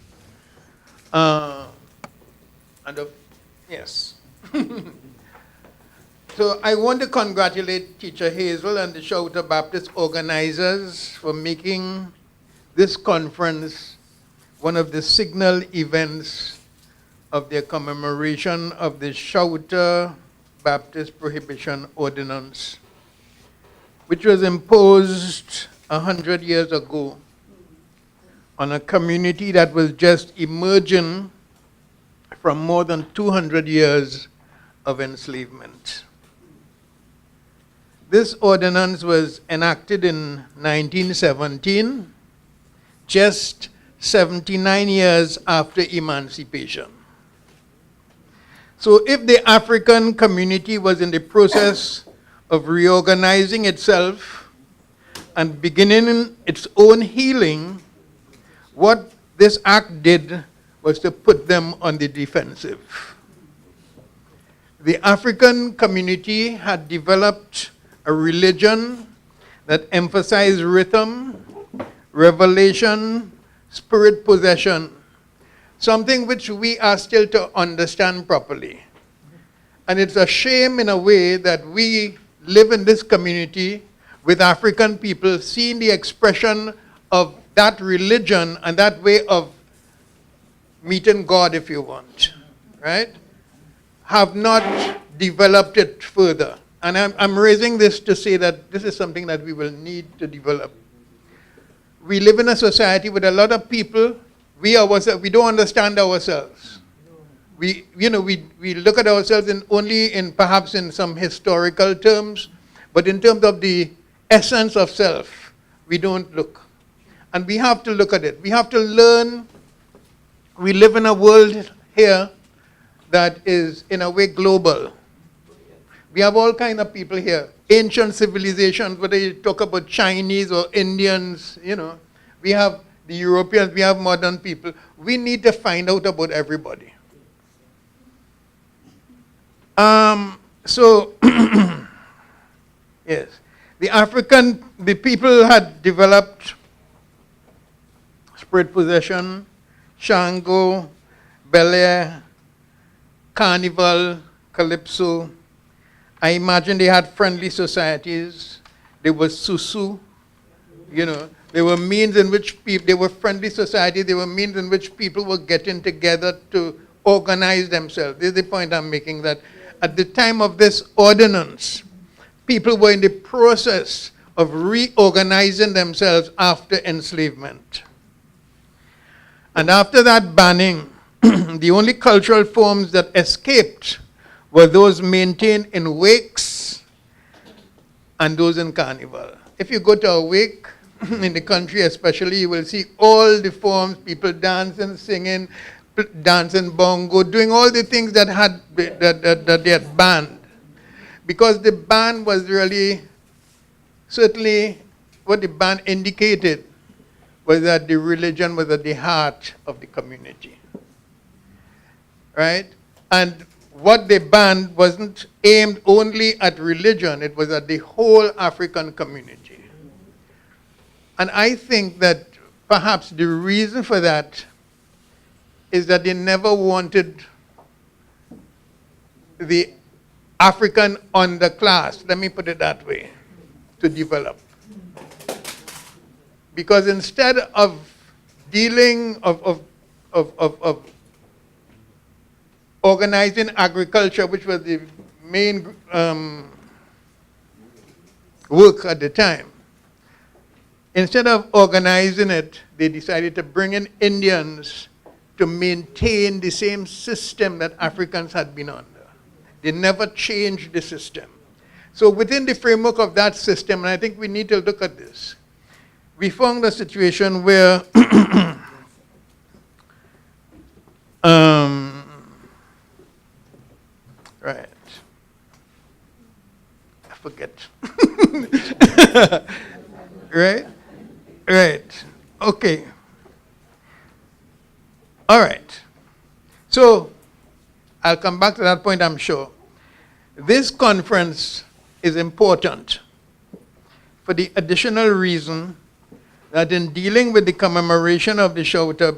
Yes. So I want to congratulate Teacher Hazel and the Shouter Baptist organizers for making this conference one of the signal events of their commemoration of the Shouter Baptist Prohibition Ordinance, which was imposed 100 years ago on a community that was just emerging from more than 200 years of enslavement. This ordinance was enacted in 1917, just 79 years after emancipation. So if the African community was in the process of reorganizing itself and beginning its own healing, what this act did was to put them on the defensive. The African community had developed a religion that emphasized rhythm, revelation, spirit possession, something which we are still to understand properly. And it's a shame in a way that we live in this community with African people, seeing the expression of that religion and that way of meeting God, if you want, right, have not developed it further. And I'm raising this to say that this is something that we will need to develop. We live in a society with a lot of people, we don't understand ourselves. We look at ourselves perhaps in some historical terms, but in terms of the essence of self, we don't look. And we have to look at it. We have to learn. We live in a world here that is, in a way, global. We have all kinds of people here. Ancient civilizations, whether you talk about Chinese or Indians, we have the Europeans, we have modern people. We need to find out about everybody. So, yes, the people had developed spirit possession, Shango, Belair, Carnival, Calypso. I imagine they had friendly societies. There was Susu, There were means in which they were friendly societies. There were means in which people were getting together to organize themselves. This is the point I'm making, that at the time of this ordinance, people were in the process of reorganizing themselves after enslavement. And after that banning, the only cultural forms that escaped were those maintained in wakes and those in carnival. If you go to a wake, in the country especially, you will see all the forms, people dancing, singing, dancing bongo, doing all the things that they had banned. Because the ban was really, certainly what the ban indicated was that the religion was at the heart of the community. Right? And what they banned wasn't aimed only at religion, it was at the whole African community. And I think that perhaps the reason for that is that they never wanted the African underclass, let me put it that way, to develop. Because instead of dealing, of organizing agriculture, which was the main work at the time, instead of organizing it, they decided to bring in Indians to maintain the same system that Africans had been under. They never changed the system. So within the framework of that system, and I think we need to look at this, we found a situation where right. I forget. Right? Right. Okay. All right. So, I'll come back to that point, I'm sure. This conference is important for the additional reason that in dealing with the commemoration of the Shawta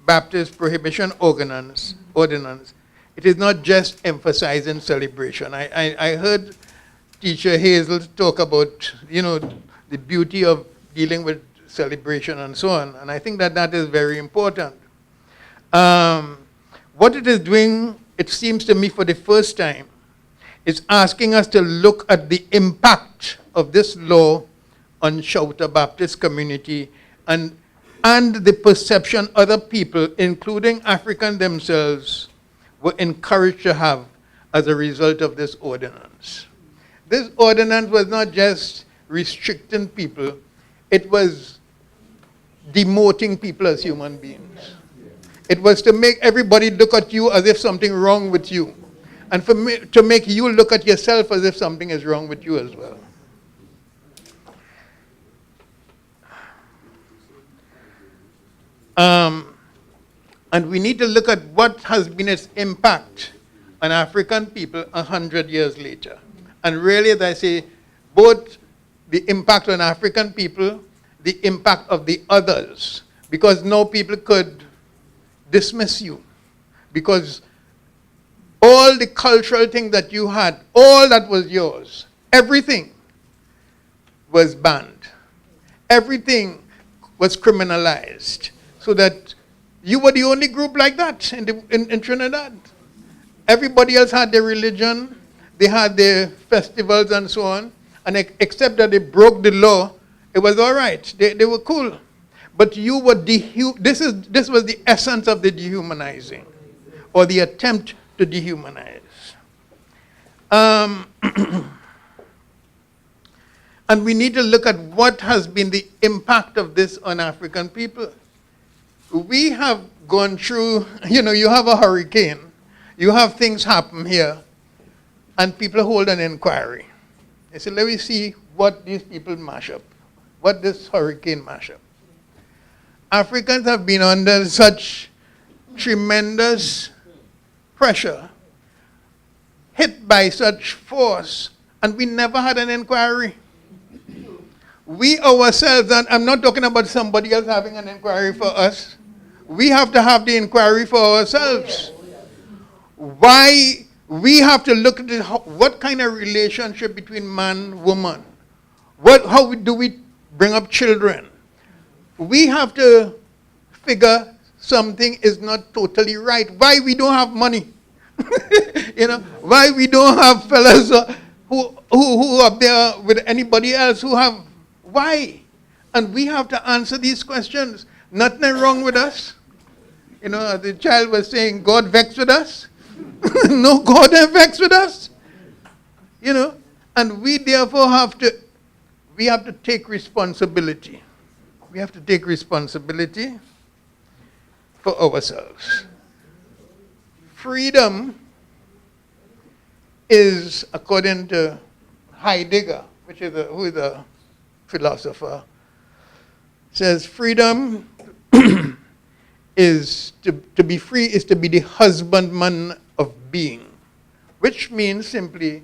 Baptist Prohibition Ordinance, it is not just emphasizing celebration. I heard Teacher Hazel talk about, the beauty of dealing with celebration and so on, and I think that that is very important. What it is doing, it seems to me for the first time, is asking us to look at the impact of this law on Shawta Baptist community and the perception other people, including African themselves, were encouraged to have as a result of this ordinance. This ordinance was not just restricting people, it was demoting people as human beings. It was to make everybody look at you as if something wrong with you, and to make you look at yourself as if something is wrong with you as well. And we need to look at what has been its impact on African people 100 years later. And really, as I say, both the impact on African people, the impact of the others, because no people could dismiss you, because all the cultural thing that you had, all that was yours, everything was banned. Everything was criminalized. So that you were the only group like that in Trinidad. Everybody else had their religion, they had their festivals and so on, and except that they broke the law, it was all right. They were cool. But you were this was the essence of the dehumanizing, or the attempt to dehumanize. And we need to look at what has been the impact of this on African people. We have gone through, you have a hurricane, you have things happen here, and people hold an inquiry. They say, let me see what these people mash up, what this hurricane mash up. Africans have been under such tremendous pressure, hit by such force, and we never had an inquiry. We ourselves, and I'm not talking about somebody else having an inquiry for us, we have to have the inquiry for ourselves. Why we have to look at what kind of relationship between man, woman, how do we bring up children? We have to figure something is not totally right. Why we don't have money? Why we don't have fellas who up there with anybody else who have, why? And we have to answer these questions. Nothing wrong with us. The child was saying, God vexed with us. No, God ain't vexed with us. And we therefore have to take responsibility. We have to take responsibility for ourselves. Freedom is, according to Heidegger, who is a philosopher, says freedom is to be free is to be the husbandman of being, which means simply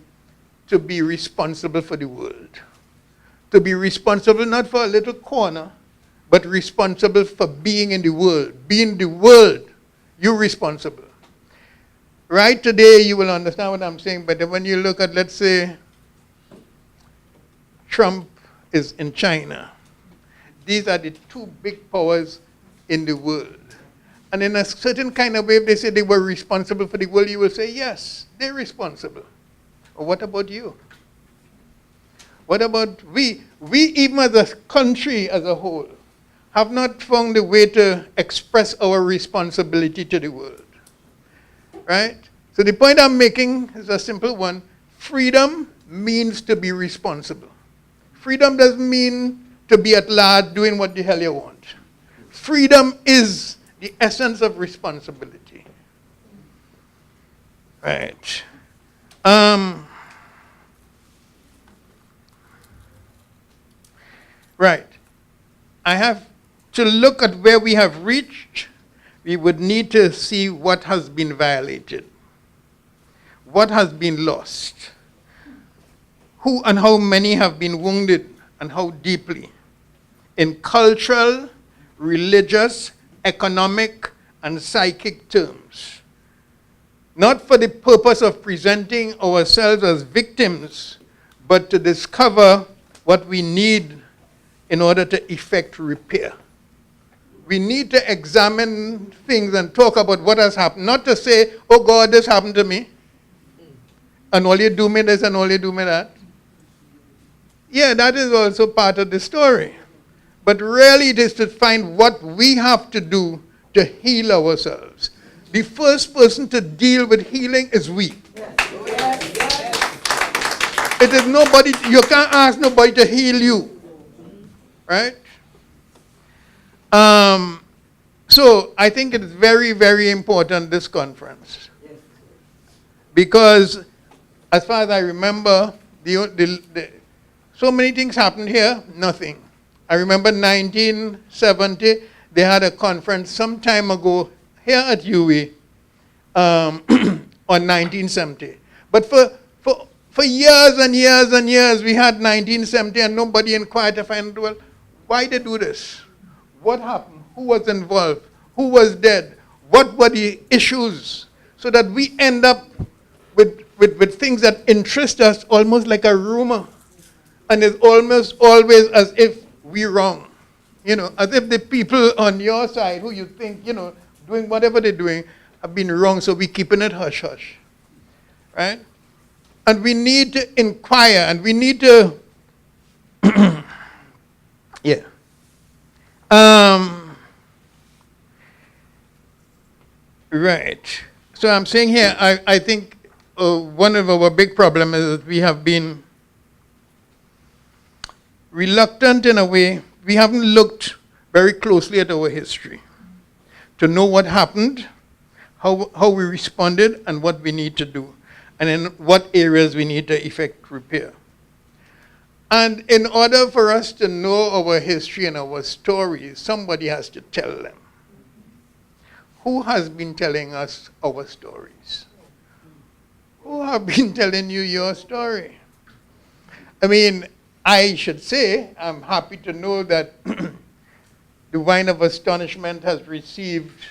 to be responsible for the world. To be responsible not for a little corner, but responsible for being in the world. Being the world, you're responsible. Right today, you will understand what I'm saying, but when you look at, let's say, Trump is in China. These are the two big powers in the world. And in a certain kind of way, if they say they were responsible for the world, you will say, yes, they're responsible. Or what about you? What about we? We, even as a country as a whole, have not found a way to express our responsibility to the world. Right? So the point I'm making is a simple one. Freedom means to be responsible. Freedom doesn't mean to be at large doing what the hell you want. Freedom is the essence of responsibility. Right. Right. I have to look at where we have reached. We would need to see what has been violated, what has been lost, who and how many have been wounded, and how deeply, in cultural, religious, economic, and psychic terms. Not for the purpose of presenting ourselves as victims, but to discover what we need in order to effect repair. We need to examine things and talk about what has happened, not to say, oh God, this happened to me, and all you do me this and all you do me that. Yeah, that is also part of the story. But really it is to find what we have to do to heal ourselves. The first person to deal with healing is we. It is nobody, you can't ask nobody to heal you. Right? So I think it is very, very important, this conference. Because as far as I remember, so many things happened here, nothing. I remember 1970, they had a conference some time ago here at UWI on 1970. But for years and years and years, we had 1970 and nobody inquired to find out, well, why they do this? What happened? Who was involved? Who was dead? What were the issues? So that we end up with with things that interest us almost like a rumor. And it's almost always as if we're wrong. As if the people on your side who you think, doing whatever they're doing have been wrong, so we're keeping it hush-hush. Right? And we need to inquire, and we need to, yeah. Right. So I'm saying here, I think one of our big problems is that we have been reluctant in a way. We haven't looked very closely at our history to know what happened, how we responded, and what we need to do, and in what areas we need to effect repair. And in order for us to know our history and our stories, somebody has to tell them. Who has been telling us our stories? Who have been telling you your story? I mean, I should say, I'm happy to know that the Wine of Astonishment has received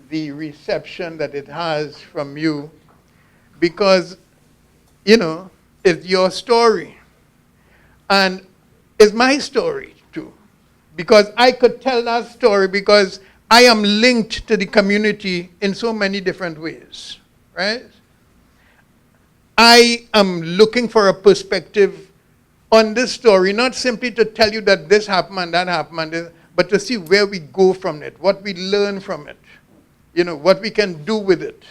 the reception that it has from you, because, it's your story. And it's my story, too. Because I could tell that story because I am linked to the community in so many different ways, right? I am looking for a perspective on this story, not simply to tell you that this happened and that happened, but to see where we go from it, what we learn from it, what we can do with it.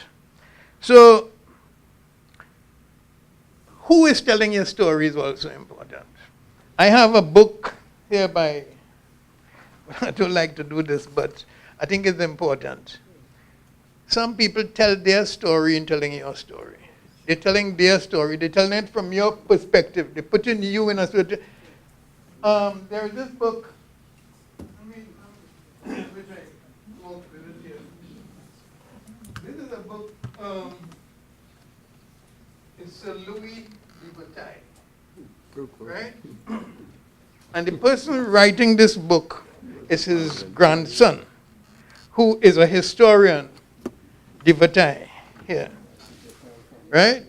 So, who is telling your story is also important. I have a book here by, I don't like to do this, but I think it's important. Some people tell their story in telling your story. They're telling their story. They're telling it from your perspective. They're putting you in a certain... there's this book. Which I walked with it here. This is a book. It's Sir Louis de Bataille. Right? And the person writing this book is his grandson, who is a historian, de Bataille, here. Right?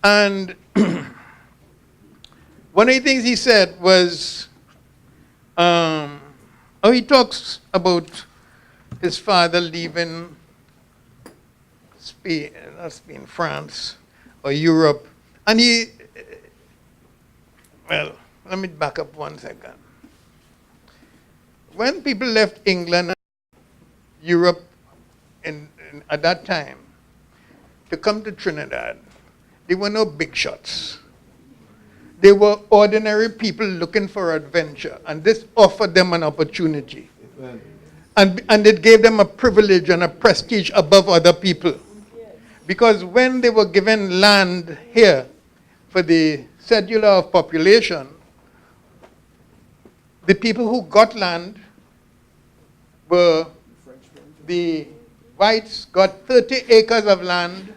And one of the things he said was, he talks about his father leaving Spain, not Spain, France, or Europe. And let me back up 1 second. When people left England and Europe at that time to come to Trinidad, they were no big shots. They were ordinary people looking for adventure, and this offered them an opportunity. And it gave them a privilege and a prestige above other people. Because when they were given land here for the cedula of population, the people who got land were the whites got 30 acres of land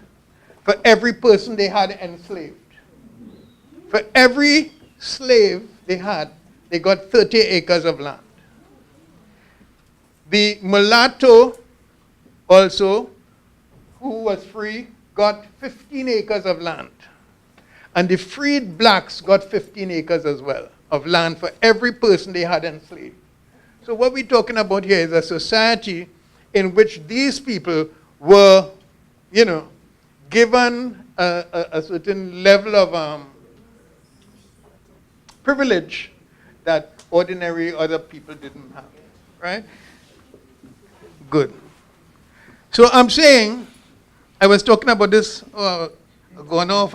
for every person they had enslaved. For every slave they had, they got 30 acres of land. The mulatto also, who was free, got 15 acres of land. And the freed blacks got 15 acres as well of land for every person they had enslaved. So what we're talking about here is a society in which these people were, given a certain level of privilege that ordinary other people didn't have, right? Good. So I'm saying, I was talking about this, going off.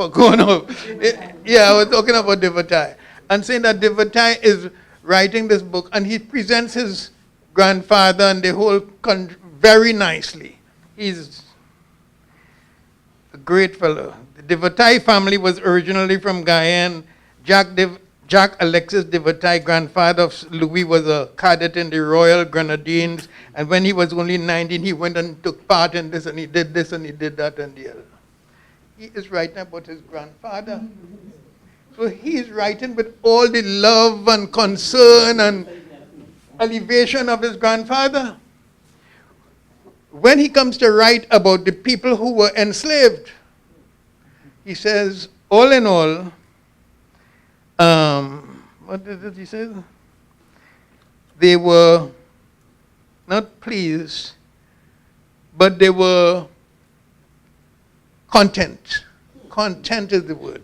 Yeah, I was talking about de Bataille. And saying that de Bataille is writing this book, and he presents his grandfather and the whole country very nicely. He's a great fellow. The de Bataille family was originally from Guyane. Jacques Alexis de Bataille, grandfather of Louis, was a cadet in the Royal Grenadines, and when he was only 19, he went and took part in this, and he did this, and he did that, and the other. He is writing about his grandfather. So he is writing with all the love and concern and elevation of his grandfather. when he comes to write about the people who were enslaved, he says, all in all, what did he say? They were not pleased, but they were content. Content is the word.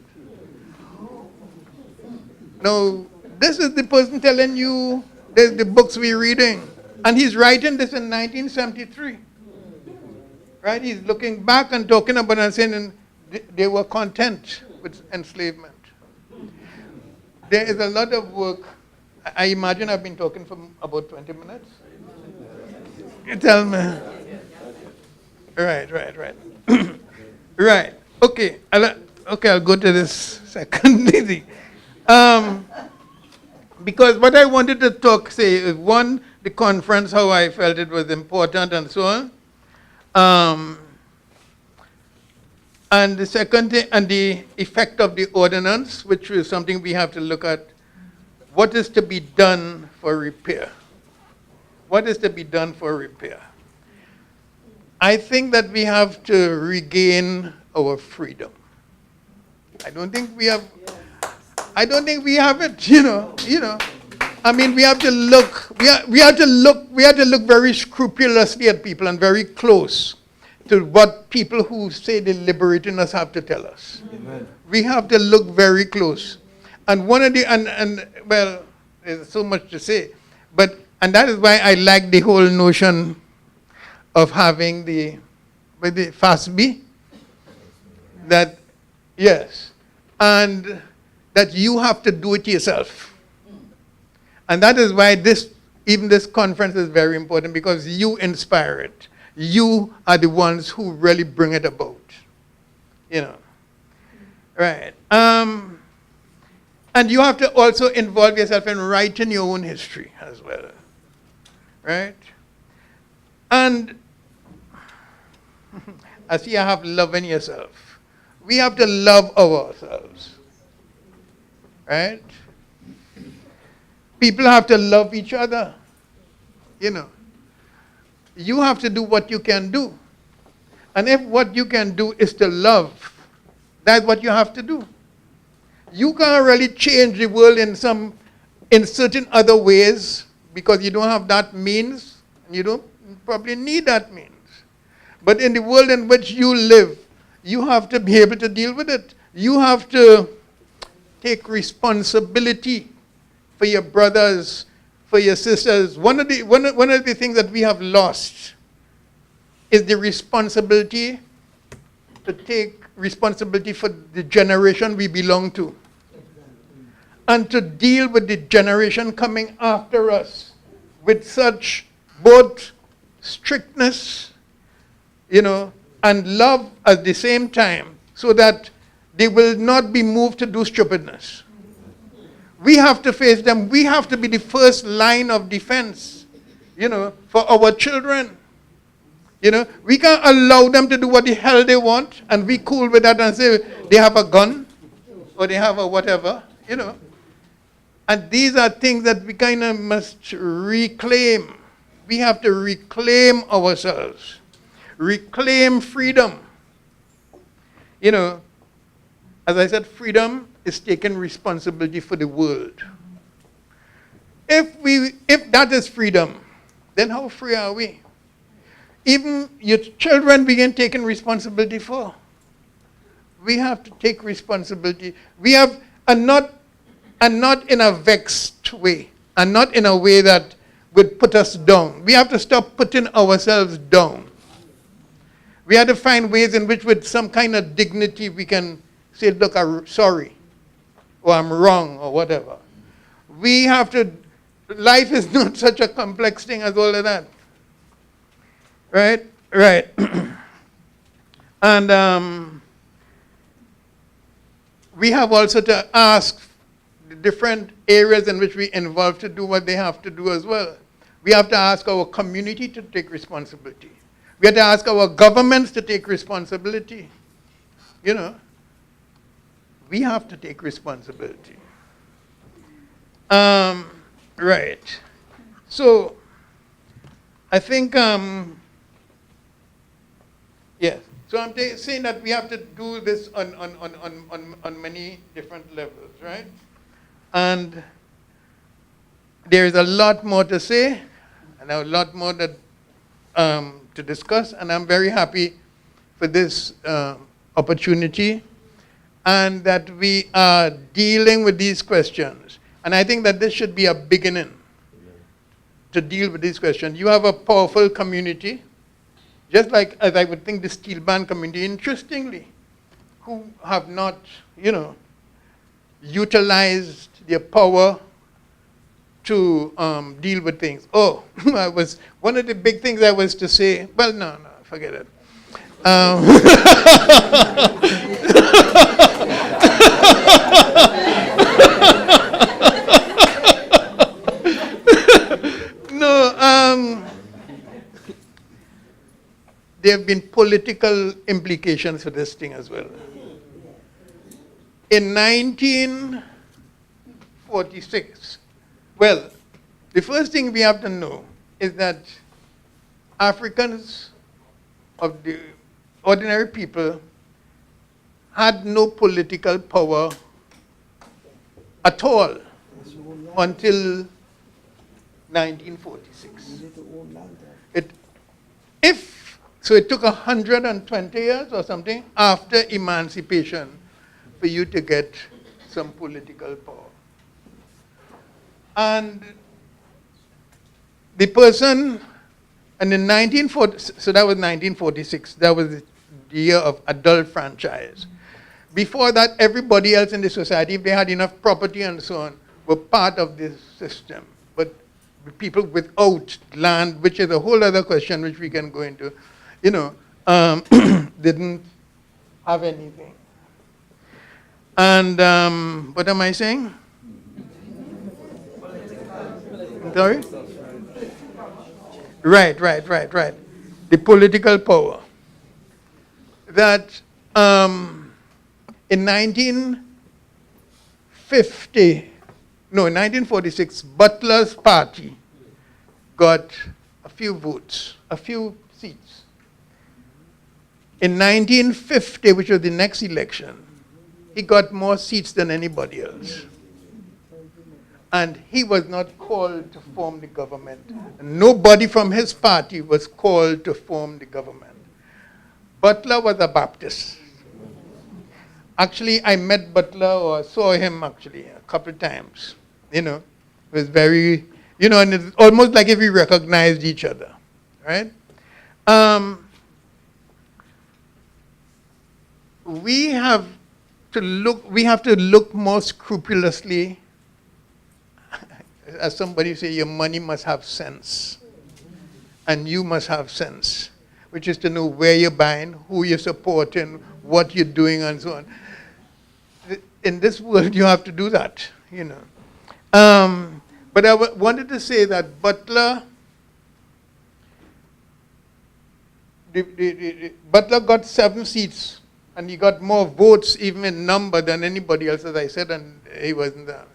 Now, this is the person telling you there's the books we're reading. And he's writing this in 1973. Right? He's looking back and talking about it and saying they were content with enslavement. There is a lot of work. I imagine I've been talking for about 20 minutes. You tell me. Right. Right. Okay. I'll go to this second lady. Because what I wanted to say is, one, the conference, how I felt it was important and so on. And the second thing, and the effect of the ordinance, which is something we have to look at. What is to be done for repair? What is to be done for repair? I think that we have to regain our freedom. I don't think we have it, you know. I mean, we have to look very scrupulously at people and very close to what people who say they're liberating us have to tell us. Amen. We have to look very close. And one of the, well, there's so much to say, and that is why I like the whole notion of having the FASB, that, yes, and that you have to do it yourself. And that is why even this conference is very important, because you inspire it. You are the ones who really bring it about. Right. And you have to also involve yourself in writing your own history as well. Right? And I see I have loving yourself. We have to love ourselves. Right? People have to love each other. You have to do what you can do. And if what you can do is to love, that's what you have to do. You can't really change the world in certain other ways, because you don't have that means, and you don't probably need that means. But in the world in which you live, you have to be able to deal with it. You have to take responsibility for your brothers, for your sisters. One of the things that we have lost is the responsibility to take responsibility for the generation we belong to, and to deal with the generation coming after us with such both strictness, and love at the same time, so that they will not be moved to do stupidness. We have to face them. We have to be the first line of defense, for our children. We can't allow them to do what the hell they want, and we cool with that and say they have a gun or they have a whatever, And these are things that we kind of must reclaim. We have to reclaim ourselves, reclaim freedom. As I said, freedom is taking responsibility for the world. If that is freedom, then how free are we? Even your children begin taking responsibility for. We have to take responsibility. And not in a vexed way, and not in a way that would put us down. We have to stop putting ourselves down. We have to find ways in which, with some kind of dignity, we can say, look, I'm sorry, or I'm wrong, or whatever. We have to, life is not such a complex thing as all of that. Right? And we have also to ask the different areas in which we involve to do what they have to do as well. We have to ask our community to take responsibility. We have to ask our governments to take responsibility. We have to take responsibility. Right. So, I think Yes. So I'm saying that we have to do this on many different levels, right? And there's a lot more to say, and a lot more that, to discuss, and I'm very happy for this opportunity, and that we are dealing with these questions. And I think that this should be a beginning to deal with these questions. You have a powerful community, just like as I would think the steel band community, interestingly, who have not, utilized their power to deal with things. Oh, one of the big things I was to say, well, no, forget it. No, there have been political implications for this thing as well. In 1946, well, the first thing we have to know is that Africans, of the ordinary people, had no political power at all until 1946. So it took 120 years or something after emancipation for you to get some political power. And the person, and in 1940, so that was 1946, that was the year of adult franchise. Before that, everybody else in the society, if they had enough property and so on, were part of this system. But people without land, which is a whole other question which we can go into, didn't have anything. And what am I saying? Sorry? Right. The political power. That in 1946, Butler's party got a few votes, a few seats. In 1950, which was the next election, he got more seats than anybody else. And he was not called to form the government. Nobody from his party was called to form the government. Butler was a Baptist. Actually, I met Butler, or saw him actually a couple of times. It was very, and it's almost like if we recognized each other, right? We have to look more scrupulously. As somebody say, your money must have sense. And you must have sense, which is to know where you're buying, who you're supporting, what you're doing, and so on. In this world, you have to do that, But I wanted to say that Butler, Butler got 7 seats, and he got more votes even in number than anybody else, as I said, and he wasn't there.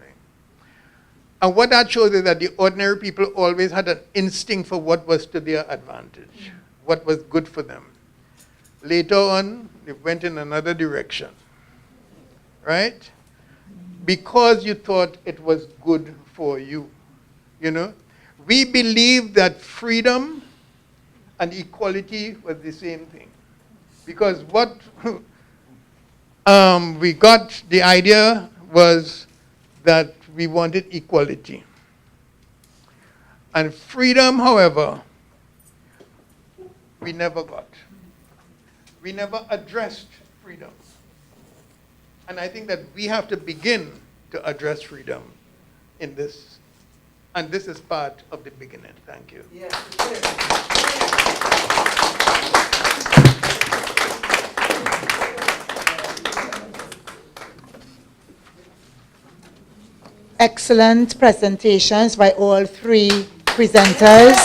And what that shows is that the ordinary people always had an instinct for what was to their advantage, what was good for them. Later on, they went in another direction, right? Because you thought it was good for you, We believed that freedom and equality was the same thing. Because what we got, the idea was that we wanted equality. And freedom, however, we never got. We never addressed freedom. And I think that we have to begin to address freedom in this. And this is part of the beginning. Thank you. Yes. Excellent presentations by all 3 presenters.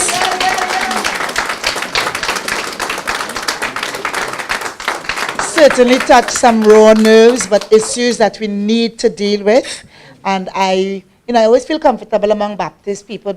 Certainly touched some raw nerves, but issues that we need to deal with. And I always feel comfortable among Baptist people